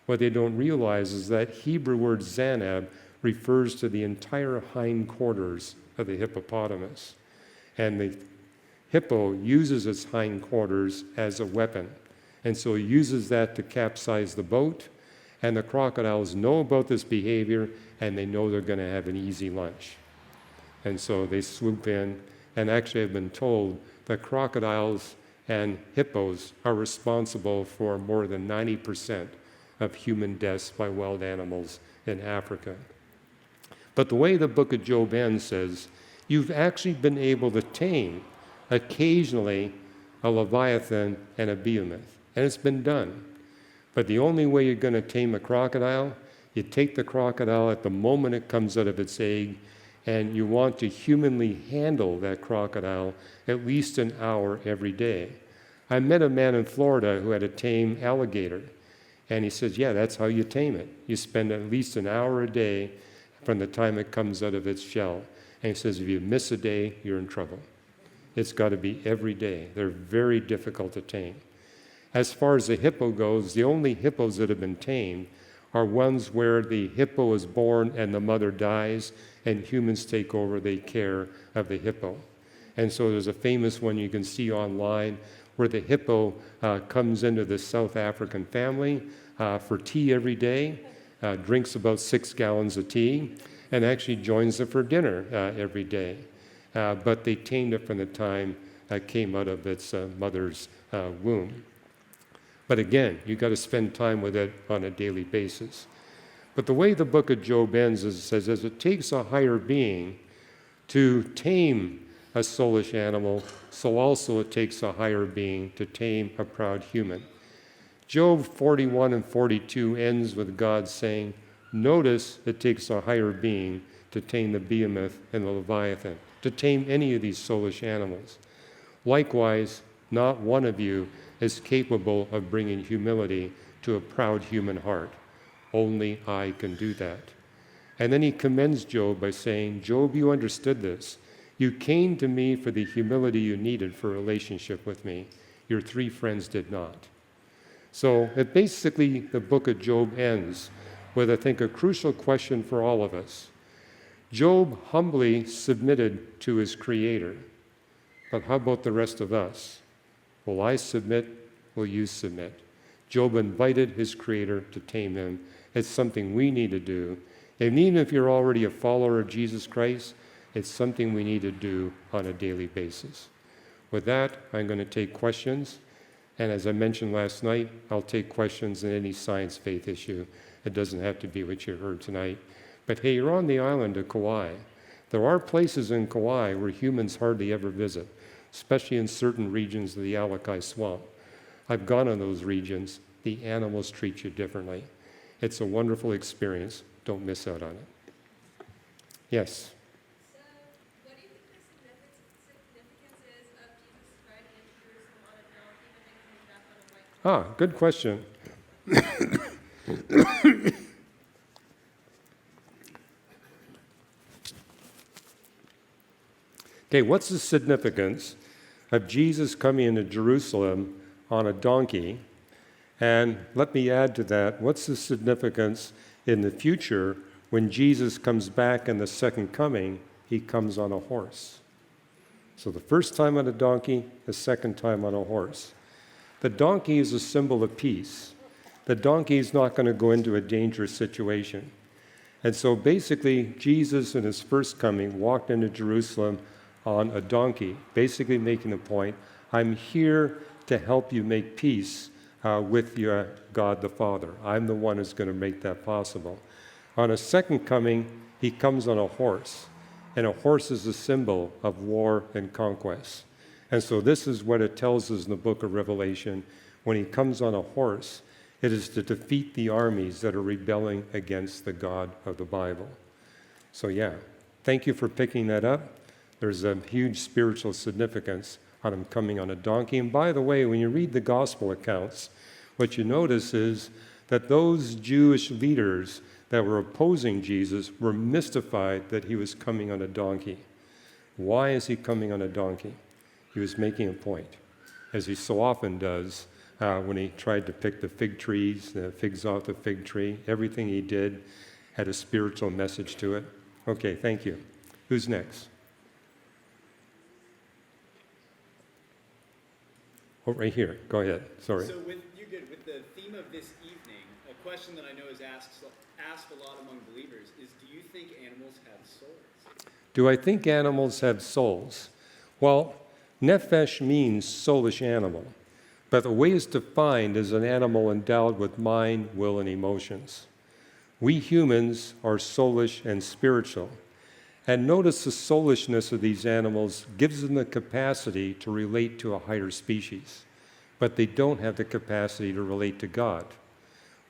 What they don't realize is that Hebrew word zanab refers to the entire hindquarters of the hippopotamus. And the hippo uses its hindquarters as a weapon. And so it uses that to capsize the boat. And the crocodiles know about this behavior, and they know they're going to have an easy lunch. And so they swoop in, and actually I've been told that crocodiles and hippos are responsible for more than 90% of human deaths by wild animals in Africa. But the way the book of Job ends says, you've actually been able to tame occasionally a leviathan and a behemoth, and it's been done. But the only way you're going to tame a crocodile, you take the crocodile at the moment it comes out of its egg, and you want to humanly handle that crocodile at least an hour every day. I met a man in Florida who had a tame alligator, and he says, yeah, that's how you tame it. You spend at least an hour a day from the time it comes out of its shell. And he says, if you miss a day, you're in trouble. It's got to be every day. They're very difficult to tame. As far as the hippo goes, the only hippos that have been tamed are ones where the hippo is born and the mother dies, and humans take over the care of the hippo. And so there's a famous one you can see online where the hippo comes into the South African family for tea every day, drinks about 6 gallons of tea, and actually joins them for dinner every day. But they tamed it from the time it came out of its mother's womb. But again, you've got to spend time with it on a daily basis. But the way the book of Job ends is it says, as it takes a higher being to tame a soulish animal, so also it takes a higher being to tame a proud human. Job 41 and 42 ends with God saying, notice it takes a higher being to tame the behemoth and the leviathan, to tame any of these soulish animals. Likewise, not one of you is capable of bringing humility to a proud human heart. Only I can do that. And then he commends Job by saying, Job, you understood this. You came to me for the humility you needed for a relationship with me. Your 3 friends did not. So basically, the book of Job ends with, I think, a crucial question for all of us. Job humbly submitted to his Creator. But how about the rest of us? Will I submit? Will you submit? Job invited his Creator to tame him, It's something we need to do. And even if you're already a follower of Jesus Christ, it's something we need to do on a daily basis. With that, I'm going to take questions. And as I mentioned last night, I'll take questions in any science faith issue. It doesn't have to be what you heard tonight. But hey, you're on the island of Kauai. There are places in Kauai where humans hardly ever visit, especially in certain regions of the Alakai Swamp. I've gone in those regions. The animals treat you differently. It's a wonderful experience. Don't miss out on it. Yes? So, what do you think the significance is of Jesus riding into Jerusalem on a donkey and then coming back on a white horse? Good question. Okay, what's the significance of Jesus coming into Jerusalem on a donkey? And let me add to that, what's the significance in the future when Jesus comes back in the second coming, he comes on a horse? So the first time on a donkey, the second time on a horse. The donkey is a symbol of peace. The donkey is not going to go into a dangerous situation. And so basically, Jesus in his first coming walked into Jerusalem on a donkey, basically making the point, I'm here to help you make peace with your God the Father. I'm the one who's going to make that possible. On a second coming, he comes on a horse, and a horse is a symbol of war and conquest. And so this is what it tells us in the book of Revelation. When he comes on a horse, it is to defeat the armies that are rebelling against the God of the Bible. So yeah, thank you for picking that up. There's a huge spiritual significance on him coming on a donkey. And by the way, when you read the gospel accounts, what you notice is that those Jewish leaders that were opposing Jesus were mystified that he was coming on a donkey. Why is he coming on a donkey? He was making a point, as he so often does when he tried to pick the fig trees, the figs off the fig tree. Everything he did had a spiritual message to it. Okay, thank you. Who's next? Oh, right here. Go ahead. Sorry. So with the theme of this evening, a question that I know is asked a lot among believers is, do you think animals have souls? Do I think animals have souls? Well, nephesh means soulish animal, but the way it's defined is an animal endowed with mind, will, and emotions. We humans are soulish and spiritual. And notice the soulishness of these animals gives them the capacity to relate to a higher species, but they don't have the capacity to relate to God.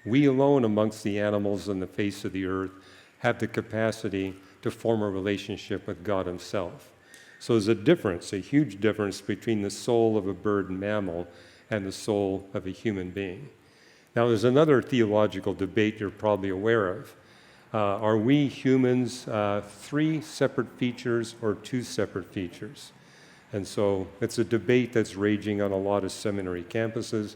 We alone amongst the animals on the face of the earth have the capacity to form a relationship with God himself. So there's a difference, a huge difference between the soul of a bird and mammal and the soul of a human being. Now there's another theological debate you're probably aware of. Are we humans three separate features or two separate features? And so it's a debate that's raging on a lot of seminary campuses.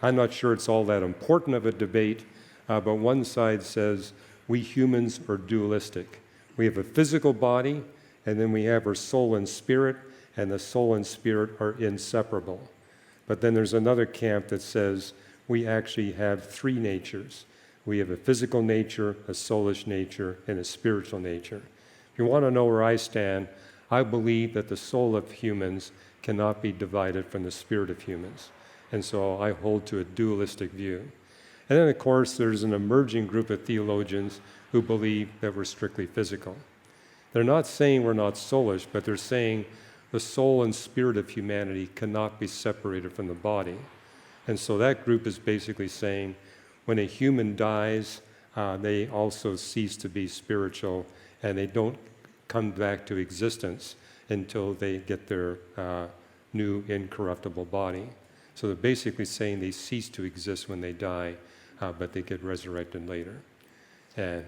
I'm not sure it's all that important of a debate, but one side says we humans are dualistic. We have a physical body, and then we have our soul and spirit, and the soul and spirit are inseparable. But then there's another camp that says we actually have three natures. We have a physical nature, a soulish nature, and a spiritual nature. If you want to know where I stand, I believe that the soul of humans cannot be divided from the spirit of humans. And so I hold to a dualistic view. And then, of course, there's an emerging group of theologians who believe that we're strictly physical. They're not saying we're not soulish, but they're saying the soul and spirit of humanity cannot be separated from the body. And so that group is basically saying when a human dies, they also cease to be spiritual, and they don't come back to existence until they get their new incorruptible body. So they're basically saying they cease to exist when they die, but they get resurrected later. And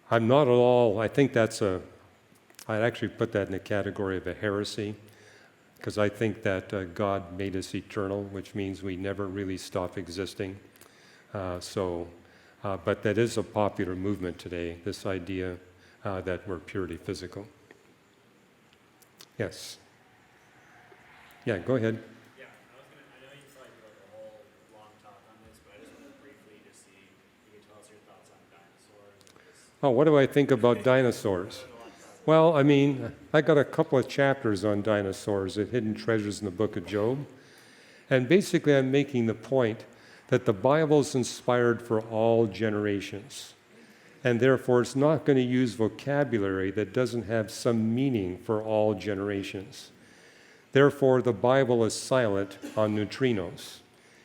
I'm not at all, I think I'd actually put that in the category of a heresy, because I think that God made us eternal, which means we never really stop existing. But that is a popular movement today, this idea that we're purely physical. Yes. Yeah, go ahead. Yeah, I know you probably do like a whole long talk on this, but I just wanted briefly to see if you could tell us your thoughts Oh, what do I think about dinosaurs? Well, I mean, I got a couple of chapters on dinosaurs at Hidden Treasures in the Book of Job. And basically, I'm making the point that the Bible is inspired for all generations. And therefore, it's not going to use vocabulary that doesn't have some meaning for all generations. Therefore, the Bible is silent on neutrinos.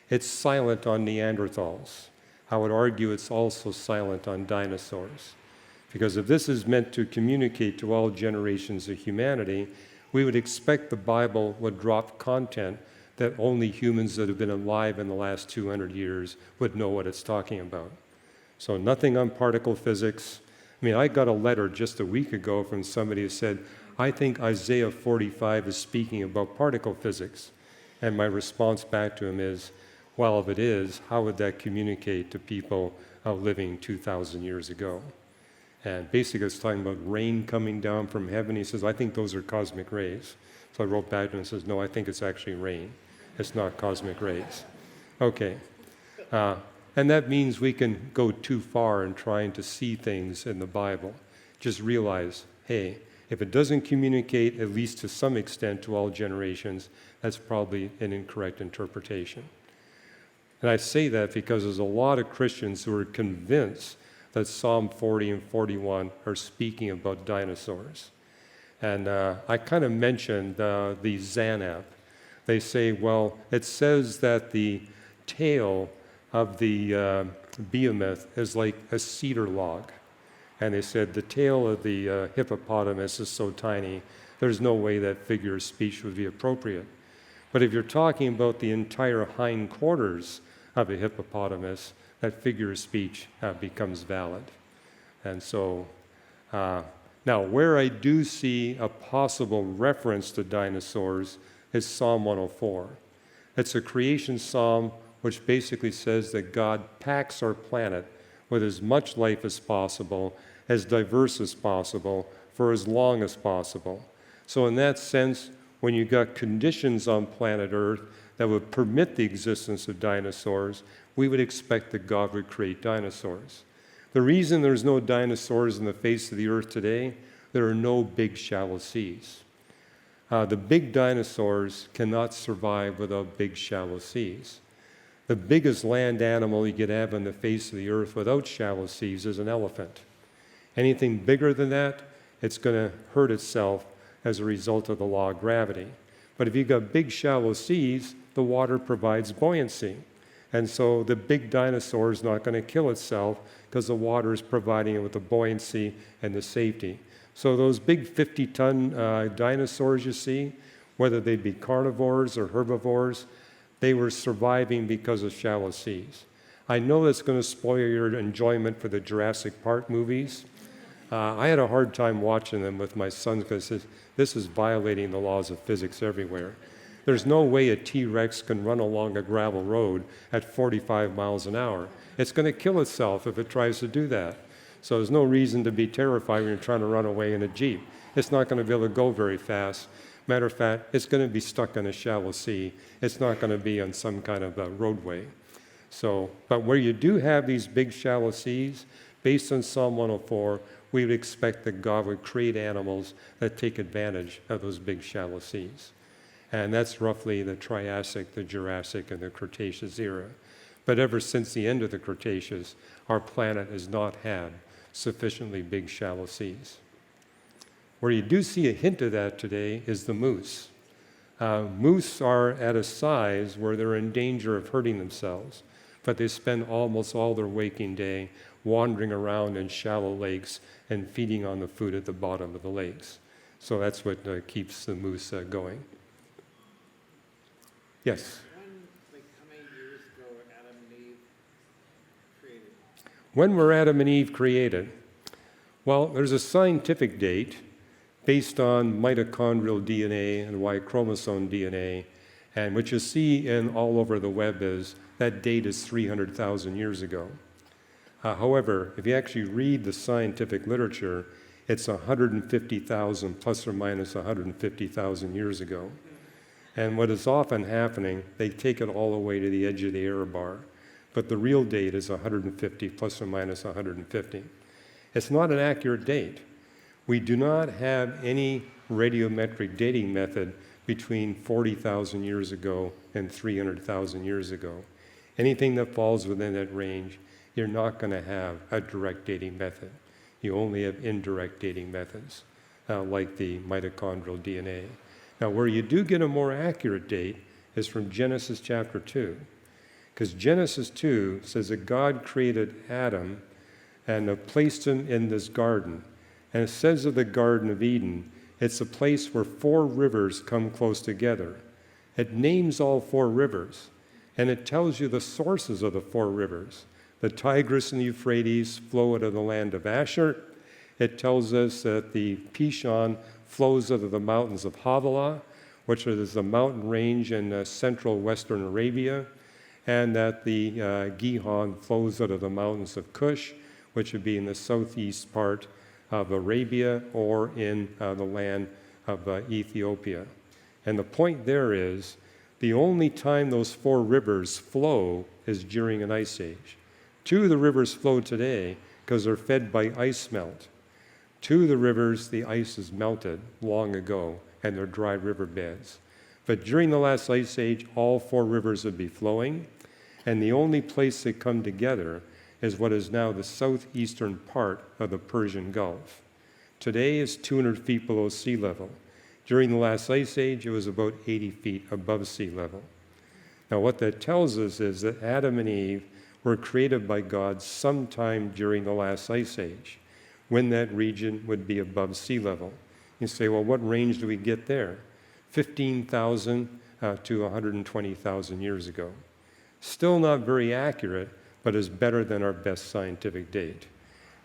It's silent on Neanderthals. I would argue it's also silent on dinosaurs. Because if this is meant to communicate to all generations of humanity, we would expect the Bible would drop content that only humans that have been alive in the last 200 years would know what it's talking about. So nothing on particle physics. I mean, I got a letter just a week ago from somebody who said, I think Isaiah 45 is speaking about particle physics. And my response back to him is, well, if it is, how would that communicate to people living 2,000 years ago? And basically it's talking about rain coming down from heaven. He says, I think those are cosmic rays. So I wrote back to him and says, no, I think it's actually rain. It's not cosmic rays. Okay. And that means we can go too far in trying to see things in the Bible. Just realize, hey, if it doesn't communicate, at least to some extent, to all generations, that's probably an incorrect interpretation. And I say that because there's a lot of Christians who are convinced that Psalm 40 and 41 are speaking about dinosaurs. And I kind of mentioned the Zanap. They say, well, it says that the tail of the behemoth is like a cedar log. And they said the tail of the hippopotamus is so tiny, there's no way that figure of speech would be appropriate. But if you're talking about the entire hindquarters of a hippopotamus, that figure of speech becomes valid. And so, now where I do see a possible reference to dinosaurs is Psalm 104. It's a creation psalm which basically says that God packs our planet with as much life as possible, as diverse as possible, for as long as possible. So in that sense, when you got conditions on planet Earth that would permit the existence of dinosaurs, we would expect that God would create dinosaurs. The reason there's no dinosaurs on the face of the earth today, there are no big shallow seas. The big dinosaurs cannot survive without big shallow seas. The biggest land animal you could have on the face of the earth without shallow seas is an elephant. Anything bigger than that, it's going to hurt itself as a result of the law of gravity. But if you've got big shallow seas, the water provides buoyancy. And so the big dinosaur is not going to kill itself because the water is providing it with the buoyancy and the safety. So those big 50-ton dinosaurs you see, whether they be carnivores or herbivores, they were surviving because of shallow seas. I know that's going to spoil your enjoyment for the Jurassic Park movies. I had a hard time watching them with my sons because this is violating the laws of physics everywhere. There's no way a T-Rex can run along a gravel road at 45 miles an hour. It's going to kill itself if it tries to do that. So there's no reason to be terrified when you're trying to run away in a Jeep. It's not going to be able to go very fast. Matter of fact, it's going to be stuck in a shallow sea. It's not going to be on some kind of a roadway. So, but where you do have these big shallow seas, based on Psalm 104, we would expect that God would create animals that take advantage of those big shallow seas. And that's roughly the Triassic, the Jurassic, and the Cretaceous era. But ever since the end of the Cretaceous, our planet has not had sufficiently big shallow seas. Where you do see a hint of that today is the moose. Moose are at a size where they're in danger of hurting themselves, but they spend almost all their waking day wandering around in shallow lakes and feeding on the food at the bottom of the lakes. So that's what keeps the moose going. Yes? How many years ago were Adam and Eve created? When were Adam and Eve created? Well, there's a scientific date based on mitochondrial DNA and Y chromosome DNA, and what you see in all over the web is that date is 300,000 years ago. However, if you actually read the scientific literature, it's 150,000 plus or minus 150,000 years ago. And what is often happening, they take it all the way to the edge of the error bar. But the real date is 150 plus or minus 150. It's not an accurate date. We do not have any radiometric dating method between 40,000 years ago and 300,000 years ago. Anything that falls within that range, you're not going to have a direct dating method. You only have indirect dating methods, like the mitochondrial DNA. Now, where you do get a more accurate date is from Genesis chapter 2. Because Genesis 2 says that God created Adam and placed him in this garden. And it says of the Garden of Eden, it's a place where 4 rivers come close together. It names all 4 rivers, and it tells you the sources of the 4 rivers. The Tigris and the Euphrates flow out of the land of Asher. It tells us that the Pishon flows out of the mountains of Havilah, which is the mountain range in central western Arabia, and that the Gihon flows out of the mountains of Cush, which would be in the southeast part of Arabia or in the land of Ethiopia. And the point there is, the only time those 4 rivers flow is during an ice age. 2 of the rivers flow today because they're fed by ice melt. 2 of the rivers, the ice is melted long ago, and they're dry riverbeds. But during the last ice age, all 4 rivers would be flowing, and the only place they come together is what is now the southeastern part of the Persian Gulf. Today is 200 feet below sea level. During the last ice age, it was about 80 feet above sea level. Now, what that tells us is that Adam and Eve were created by God sometime during the last ice age, when that region would be above sea level. You say, well, what range do we get there? 15,000 to 120,000 years ago. Still not very accurate, but is better than our best scientific date.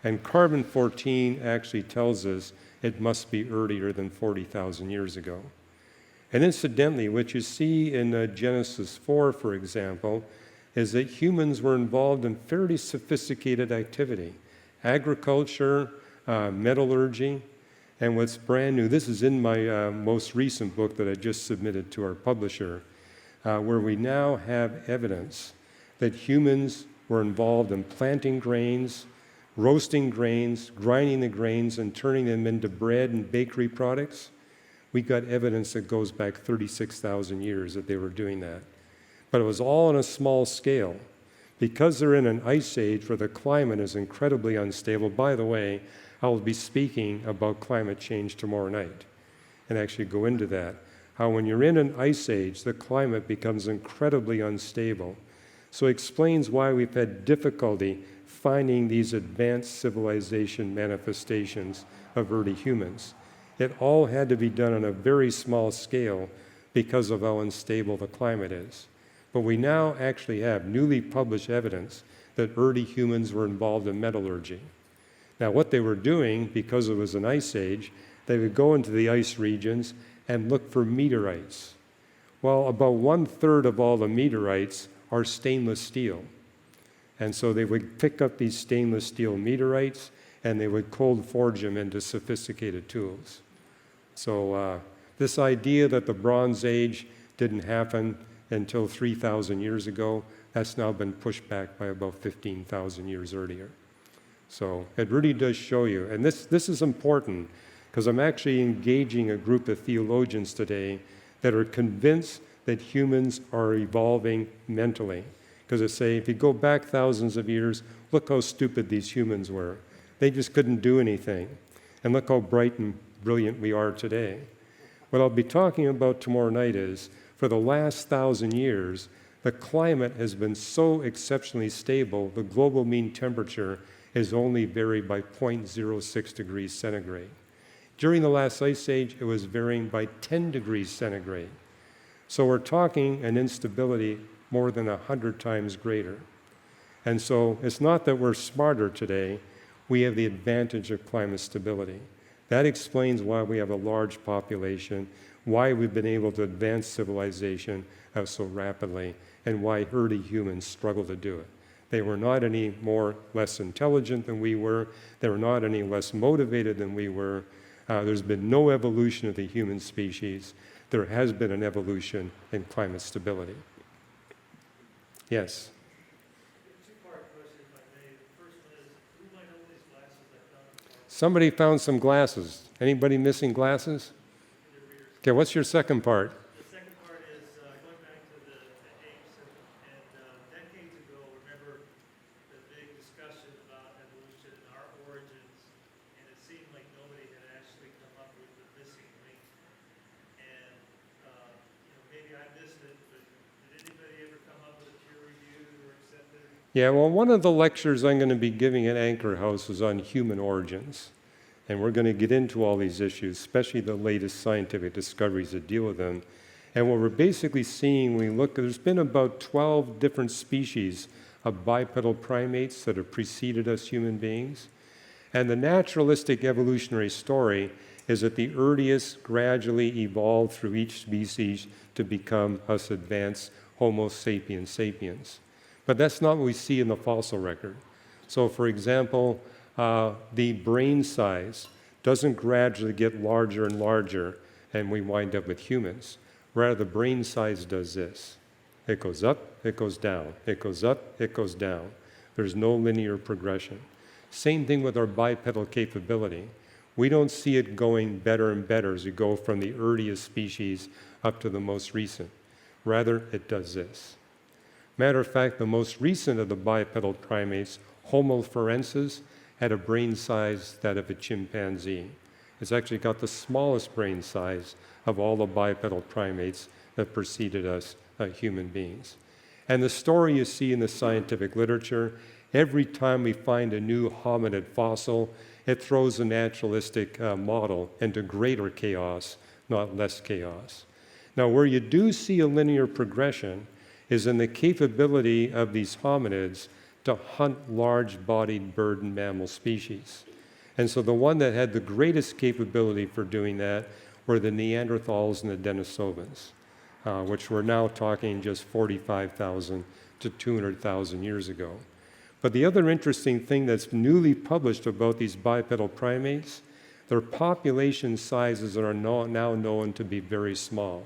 And carbon-14 actually tells us it must be earlier than 40,000 years ago. And incidentally, what you see in Genesis 4, for example, is that humans were involved in fairly sophisticated activity. Agriculture, metallurgy, and what's brand new, this is in my most recent book that I just submitted to our publisher, where we now have evidence that humans were involved in planting grains, roasting grains, grinding the grains, and turning them into bread and bakery products. We got evidence that goes back 36,000 years that they were doing that. But it was all on a small scale. Because they're in an ice age where the climate is incredibly unstable. By the way, I will be speaking about climate change tomorrow night and actually go into that. How when you're in an ice age, the climate becomes incredibly unstable. So it explains why we've had difficulty finding these advanced civilization manifestations of early humans. It all had to be done on a very small scale because of how unstable the climate is. But we now actually have newly published evidence that early humans were involved in metallurgy. Now, what they were doing, because it was an ice age, they would go into the ice regions and look for meteorites. Well, about 1/3 of all the meteorites are stainless steel. And so they would pick up these stainless steel meteorites and they would cold forge them into sophisticated tools. So this idea that the Bronze Age didn't happen until 3,000 years ago, that's now been pushed back by about 15,000 years earlier. So it really does show you, and this is important because I'm actually engaging a group of theologians today that are convinced that humans are evolving mentally. Because they say, if you go back thousands of years, look how stupid these humans were. They just couldn't do anything. And look how bright and brilliant we are today. What I'll be talking about tomorrow night is, for the last 1,000 years, the climate has been so exceptionally stable, the global mean temperature has only varied by 0.06 degrees centigrade. During the last ice age, it was varying by 10 degrees centigrade. So we're talking an instability more than 100 times greater. And so it's not that we're smarter today, we have the advantage of climate stability. That explains why we have a large population, why we've been able to advance civilization so rapidly, and why early humans struggle to do it. They were not any less intelligent than we were. They were not any less motivated than we were. There's been no evolution of the human species. There has been an evolution in climate stability. Yes? Two-part question, if I may. The first one is, who might own these glasses? I found Somebody found some glasses. Anybody missing glasses? Okay, what's your second part? The second part is going back to the apes and decades ago, remember the big discussion about evolution and our origins, and it seemed like nobody had actually come up with the missing link. And maybe I missed it, but did anybody ever come up with a peer-reviewed or accepted? Yeah, well, one of the lectures I'm going to be giving at Anchor House is on human origins. And we're going to get into all these issues, especially the latest scientific discoveries that deal with them. And what we're basically seeing when we look, there's been about 12 different species of bipedal primates that have preceded us human beings. And the naturalistic evolutionary story is that the earliest gradually evolved through each species to become us advanced Homo sapiens sapiens. But that's not what we see in the fossil record. So, for example, the brain size doesn't gradually get larger and larger and we wind up with humans. Rather, the brain size does this. It goes up, it goes down, it goes up, it goes down. There's no linear progression. Same thing with our bipedal capability. We don't see it going better and better as we go from the earliest species up to the most recent. Rather, it does this. Matter of fact, the most recent of the bipedal primates, Homo forensis, had a brain size that of a chimpanzee. It's actually got the smallest brain size of all the bipedal primates that preceded us, human beings. And the story you see in the scientific literature, every time we find a new hominid fossil, it throws a naturalistic model into greater chaos, not less chaos. Now, where you do see a linear progression is in the capability of these hominids to hunt large-bodied bird and mammal species. And so the one that had the greatest capability for doing that were the Neanderthals and the Denisovans, which we're now talking just 45,000 to 200,000 years ago. But the other interesting thing that's newly published about these bipedal primates, their population sizes are now known to be very small.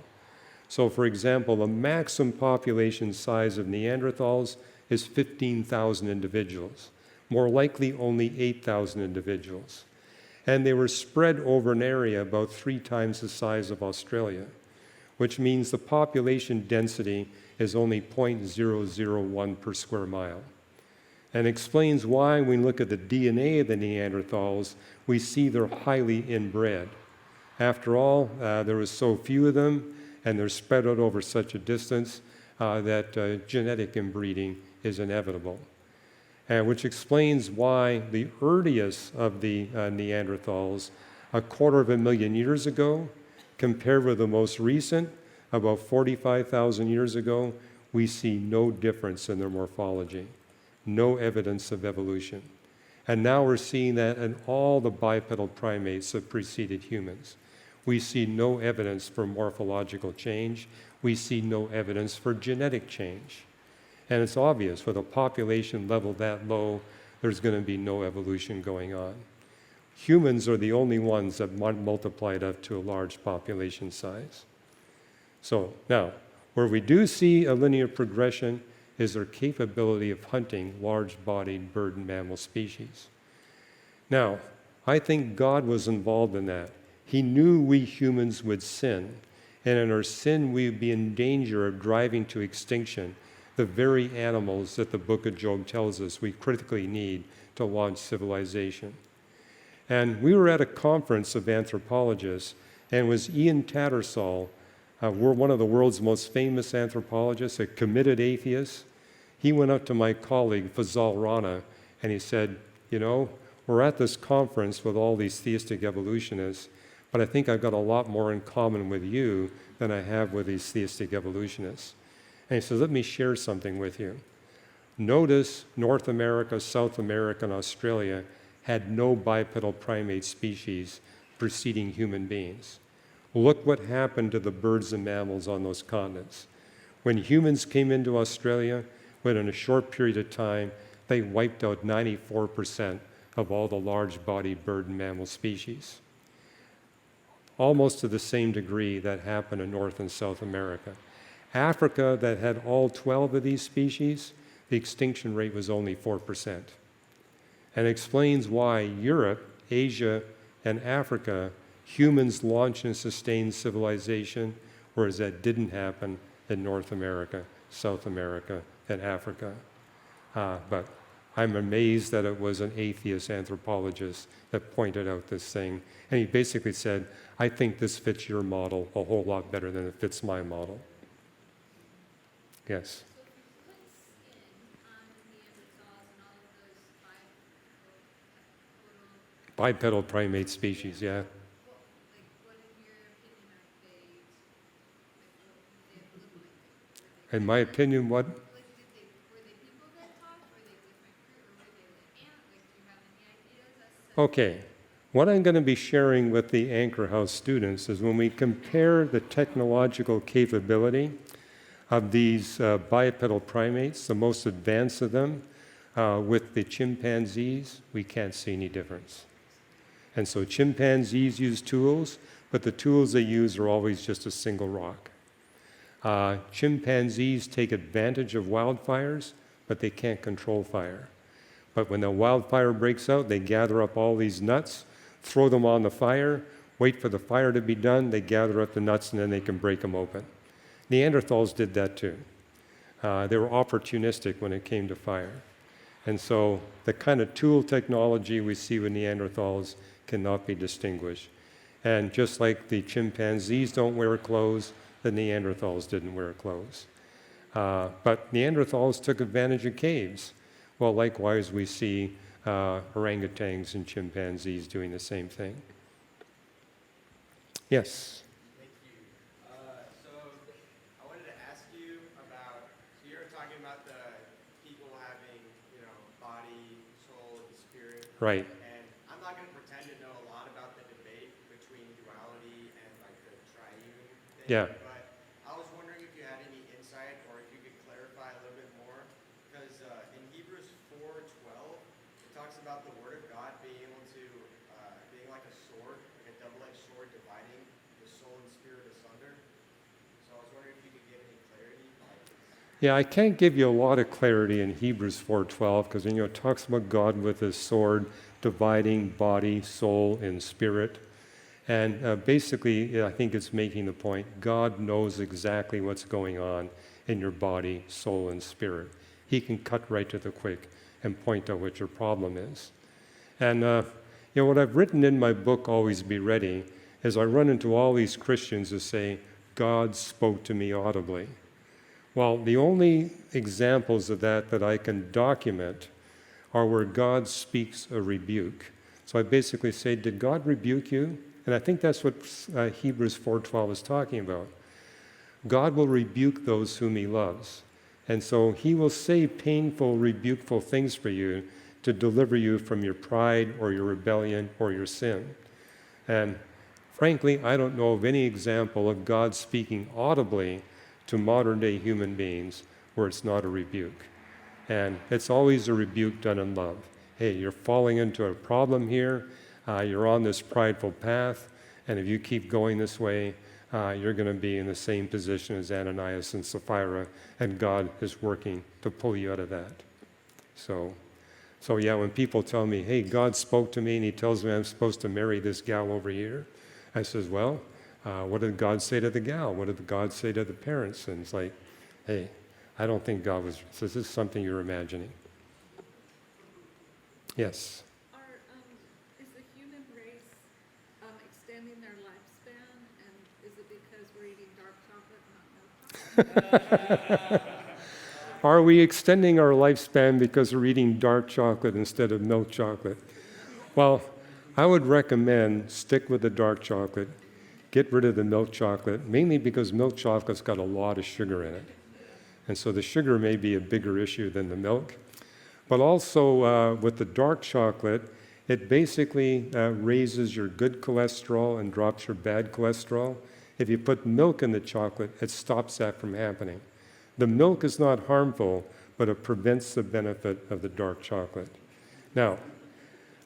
So, for example, the maximum population size of Neanderthals is 15,000 individuals, more likely only 8,000 individuals. And they were spread over an area about 3 times the size of Australia, which means the population density is only 0.001 per square mile. And explains why, when we look at the DNA of the Neanderthals, we see they're highly inbred. After all, there was so few of them, and they're spread out over such a distance that genetic inbreeding is inevitable. Which explains why the earliest of the Neanderthals, 250,000 years ago, compared with the most recent, about 45,000 years ago, we see no difference in their morphology, no evidence of evolution. And now we're seeing that in all the bipedal primates that preceded humans. We see no evidence for morphological change. We see no evidence for genetic change. And it's obvious, with a population level that low, there's going to be no evolution going on. Humans are the only ones that multiplied up to a large population size. So now, where we do see a linear progression is their capability of hunting large-bodied bird and mammal species. Now, I think God was involved in that. He knew we humans would sin, and in our sin we would be in danger of driving to extinction the very animals that the book of Job tells us we critically need to launch civilization. And we were at a conference of anthropologists, and it was Ian Tattersall, one of the world's most famous anthropologists, a committed atheist. He went up to my colleague, Fazal Rana, and he said, we're at this conference with all these theistic evolutionists, but I think I've got a lot more in common with you than I have with these theistic evolutionists. And he says, let me share something with you. Notice North America, South America, and Australia had no bipedal primate species preceding human beings. Look what happened to the birds and mammals on those continents. When humans came into Australia, within a short period of time, they wiped out 94% of all the large-bodied bird and mammal species. Almost to the same degree that happened in North and South America. Africa, that had all 12 of these species, the extinction rate was only 4%. And explains why Europe Asia, and Africa, humans launched and sustained civilization, whereas that didn't happen in North America, South America, and Africa. But I'm amazed that it was an atheist anthropologist that pointed out this thing. And he basically said, I think this fits your model a whole lot better than it fits my model. Yes. So if you put skin on Neanderthals and all of those Bipedal primate species, yeah. what in your opinion are they, like what would they look like? In my opinion, what? Like were they people that talked? Were they different group? Or were they like ant? Like do you have any ideas as to? Okay. What I'm going to be sharing with the Anchor House students is when we compare the technological capability of these bipedal primates, the most advanced of them, with the chimpanzees, we can't see any difference. And so chimpanzees use tools, but the tools they use are always just a single rock. Chimpanzees take advantage of wildfires, but they can't control fire. But when the wildfire breaks out, they gather up all these nuts, throw them on the fire, wait for the fire to be done, they gather up the nuts, and then they can break them open. Neanderthals did that too. They were opportunistic when it came to fire. And so the kind of tool technology we see with Neanderthals cannot be distinguished. And just like the chimpanzees don't wear clothes, the Neanderthals didn't wear clothes. But Neanderthals took advantage of caves. Well, likewise, we see orangutans and chimpanzees doing the same thing. Yes? Thank you. So I wanted to ask you about, so you're talking about the people having, body, soul, and spirit. Right. And I'm not going to pretend to know a lot about the debate between duality and like the triune thing. Yeah. But I was wondering if you had any insight or if you could clarify a little bit more. Because in Hebrews 4:12, it talks about the word of God being able to, being like a sword, like a double-edged sword dividing the soul and spirit asunder. So I was wondering if you could give any clarity. Yeah, I can't give you a lot of clarity in Hebrews 4:12 because it talks about God with his sword dividing body, soul, and spirit. And basically, I think it's making the point, God knows exactly what's going on in your body, soul, and spirit. He can cut right to the quick and point out what your problem is. And what I've written in my book, Always Be Ready, is I run into all these Christians who say, God spoke to me audibly. Well, the only examples of that I can document are where God speaks a rebuke. So I basically say, did God rebuke you? And I think that's what Hebrews 4:12 is talking about. God will rebuke those whom he loves. And so he will say painful, rebukeful things for you to deliver you from your pride or your rebellion or your sin. And frankly, I don't know of any example of God speaking audibly to modern-day human beings where it's not a rebuke. And it's always a rebuke done in love. Hey, you're falling into a problem here. You're on this prideful path. And if you keep going this way, you're going to be in the same position as Ananias and Sapphira, and God is working to pull you out of that. So yeah, when people tell me, hey, God spoke to me and he tells me I'm supposed to marry this gal over here, I says, well, what did God say to the gal? What did God say to the parents? And it's like, hey, I don't think God says this is something you're imagining. Yes? Is the human race extending their lifespan, and is it because we're eating dark chocolate, not milk chocolate? Are we extending our lifespan because we're eating dark chocolate instead of milk chocolate? Well, I would recommend stick with the dark chocolate, get rid of the milk chocolate, mainly because milk chocolate's got a lot of sugar in it. And so the sugar may be a bigger issue than the milk. But also with the dark chocolate, it basically raises your good cholesterol and drops your bad cholesterol. If you put milk in the chocolate, it stops that from happening. The milk is not harmful, but it prevents the benefit of the dark chocolate. Now,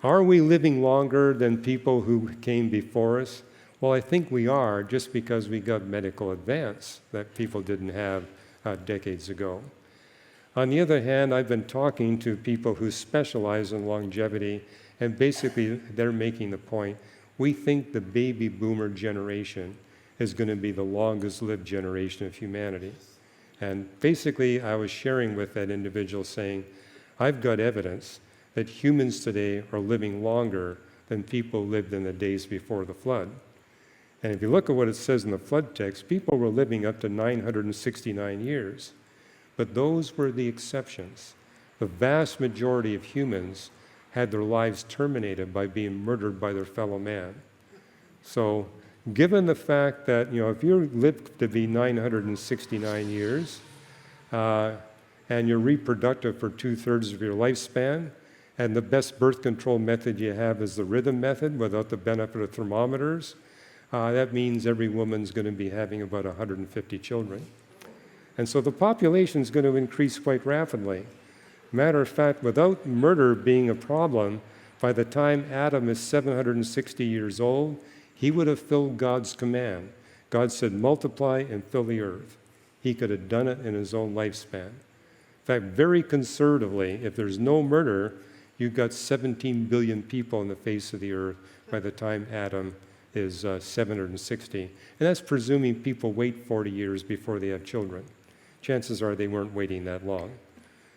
are we living longer than people who came before us? Well, I think we are, just because we got medical advance that people didn't have decades ago. On the other hand, I've been talking to people who specialize in longevity, And basically, they're making the point, we think the baby boomer generation is going to be the longest lived generation of humanity. And basically, I was sharing with that individual saying, I've got evidence that humans today are living longer than people lived in the days before the flood. And if you look at what it says in the flood text, people were living up to 969 years. But those were the exceptions. The vast majority of humans had their lives terminated by being murdered by their fellow man. So, given the fact that, if you live to be 969 years, and you're reproductive for 2/3 of your lifespan, and the best birth control method you have is the rhythm method without the benefit of thermometers, that means every woman's going to be having about 150 children. And so the population is going to increase quite rapidly. Matter of fact, without murder being a problem, by the time Adam is 760 years old, he would have filled God's command. God said, multiply and fill the earth. He could have done it in his own lifespan. In fact, very conservatively, if there's no murder, you've got 17 billion people on the face of the earth by the time Adam is 760. And that's presuming people wait 40 years before they have children. Chances are they weren't waiting that long.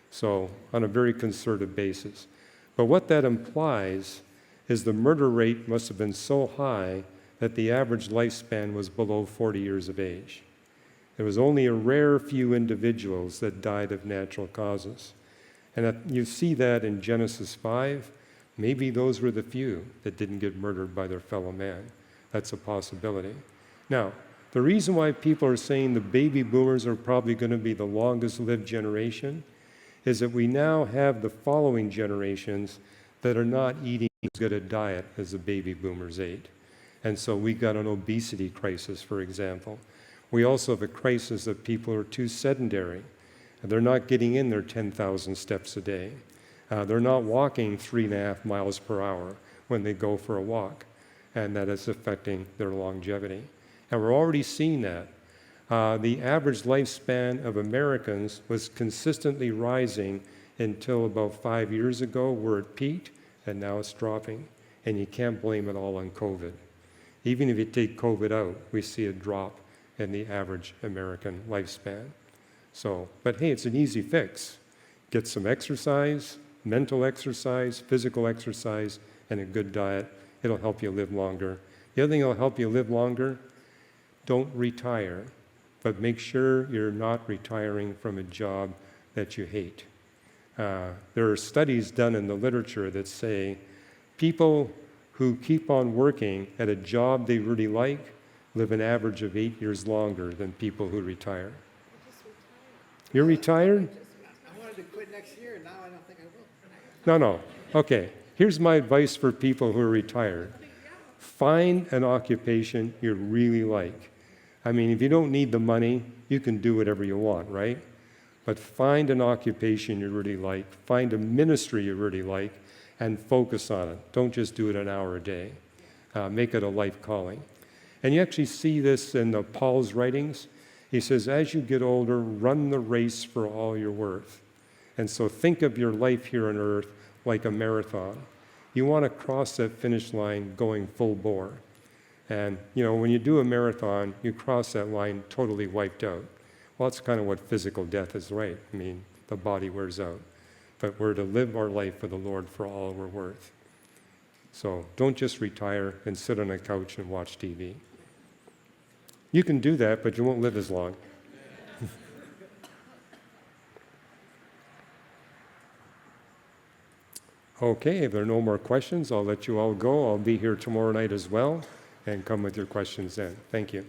So, on a very conservative basis. But what that implies is the murder rate must have been so high that the average lifespan was below 40 years of age. There was only a rare few individuals that died of natural causes. And you see that in Genesis 5. Maybe those were the few that didn't get murdered by their fellow man. That's a possibility. Now, the reason why people are saying the baby boomers are probably going to be the longest lived generation is that we now have the following generations that are not eating as good a diet as the baby boomers ate. And so we got an obesity crisis, for example. We also have a crisis that people are too sedentary. They're not getting in their 10,000 steps a day. They're not walking 3.5 miles per hour when they go for a walk. And that is affecting their longevity. And we're already seeing that. The average lifespan of Americans was consistently rising until about 5 years ago, where it peaked, and now it's dropping. And you can't blame it all on COVID. Even if you take COVID out, we see a drop in the average American lifespan. So, but hey, it's an easy fix. Get some exercise, mental exercise, physical exercise, and a good diet. It'll help you live longer. The other thing that'll help you live longer, don't retire, but make sure you're not retiring from a job that you hate. There are studies done in the literature that say people who keep on working at a job they really like live an average of 8 years longer than people who retire. You're retired? I wanted to quit next year, and now I don't think I will. No. Okay. Here's my advice for people who are retired. Find an occupation you really like. I mean, if you don't need the money, you can do whatever you want, right? But find an occupation you really like. Find a ministry you really like and focus on it. Don't just do it an hour a day. Make it a life calling. And you actually see this in Paul's writings. He says, as you get older, run the race for all you're worth. And so think of your life here on earth like a marathon. You want to cross that finish line going full bore. And, when you do a marathon, you cross that line totally wiped out. Well, that's kind of what physical death is, right? I mean, the body wears out. But we're to live our life for the Lord for all we're worth. So don't just retire and sit on a couch and watch TV. You can do that, but you won't live as long. Okay, if there are no more questions, I'll let you all go. I'll be here tomorrow night as well, and come with your questions then. Thank you.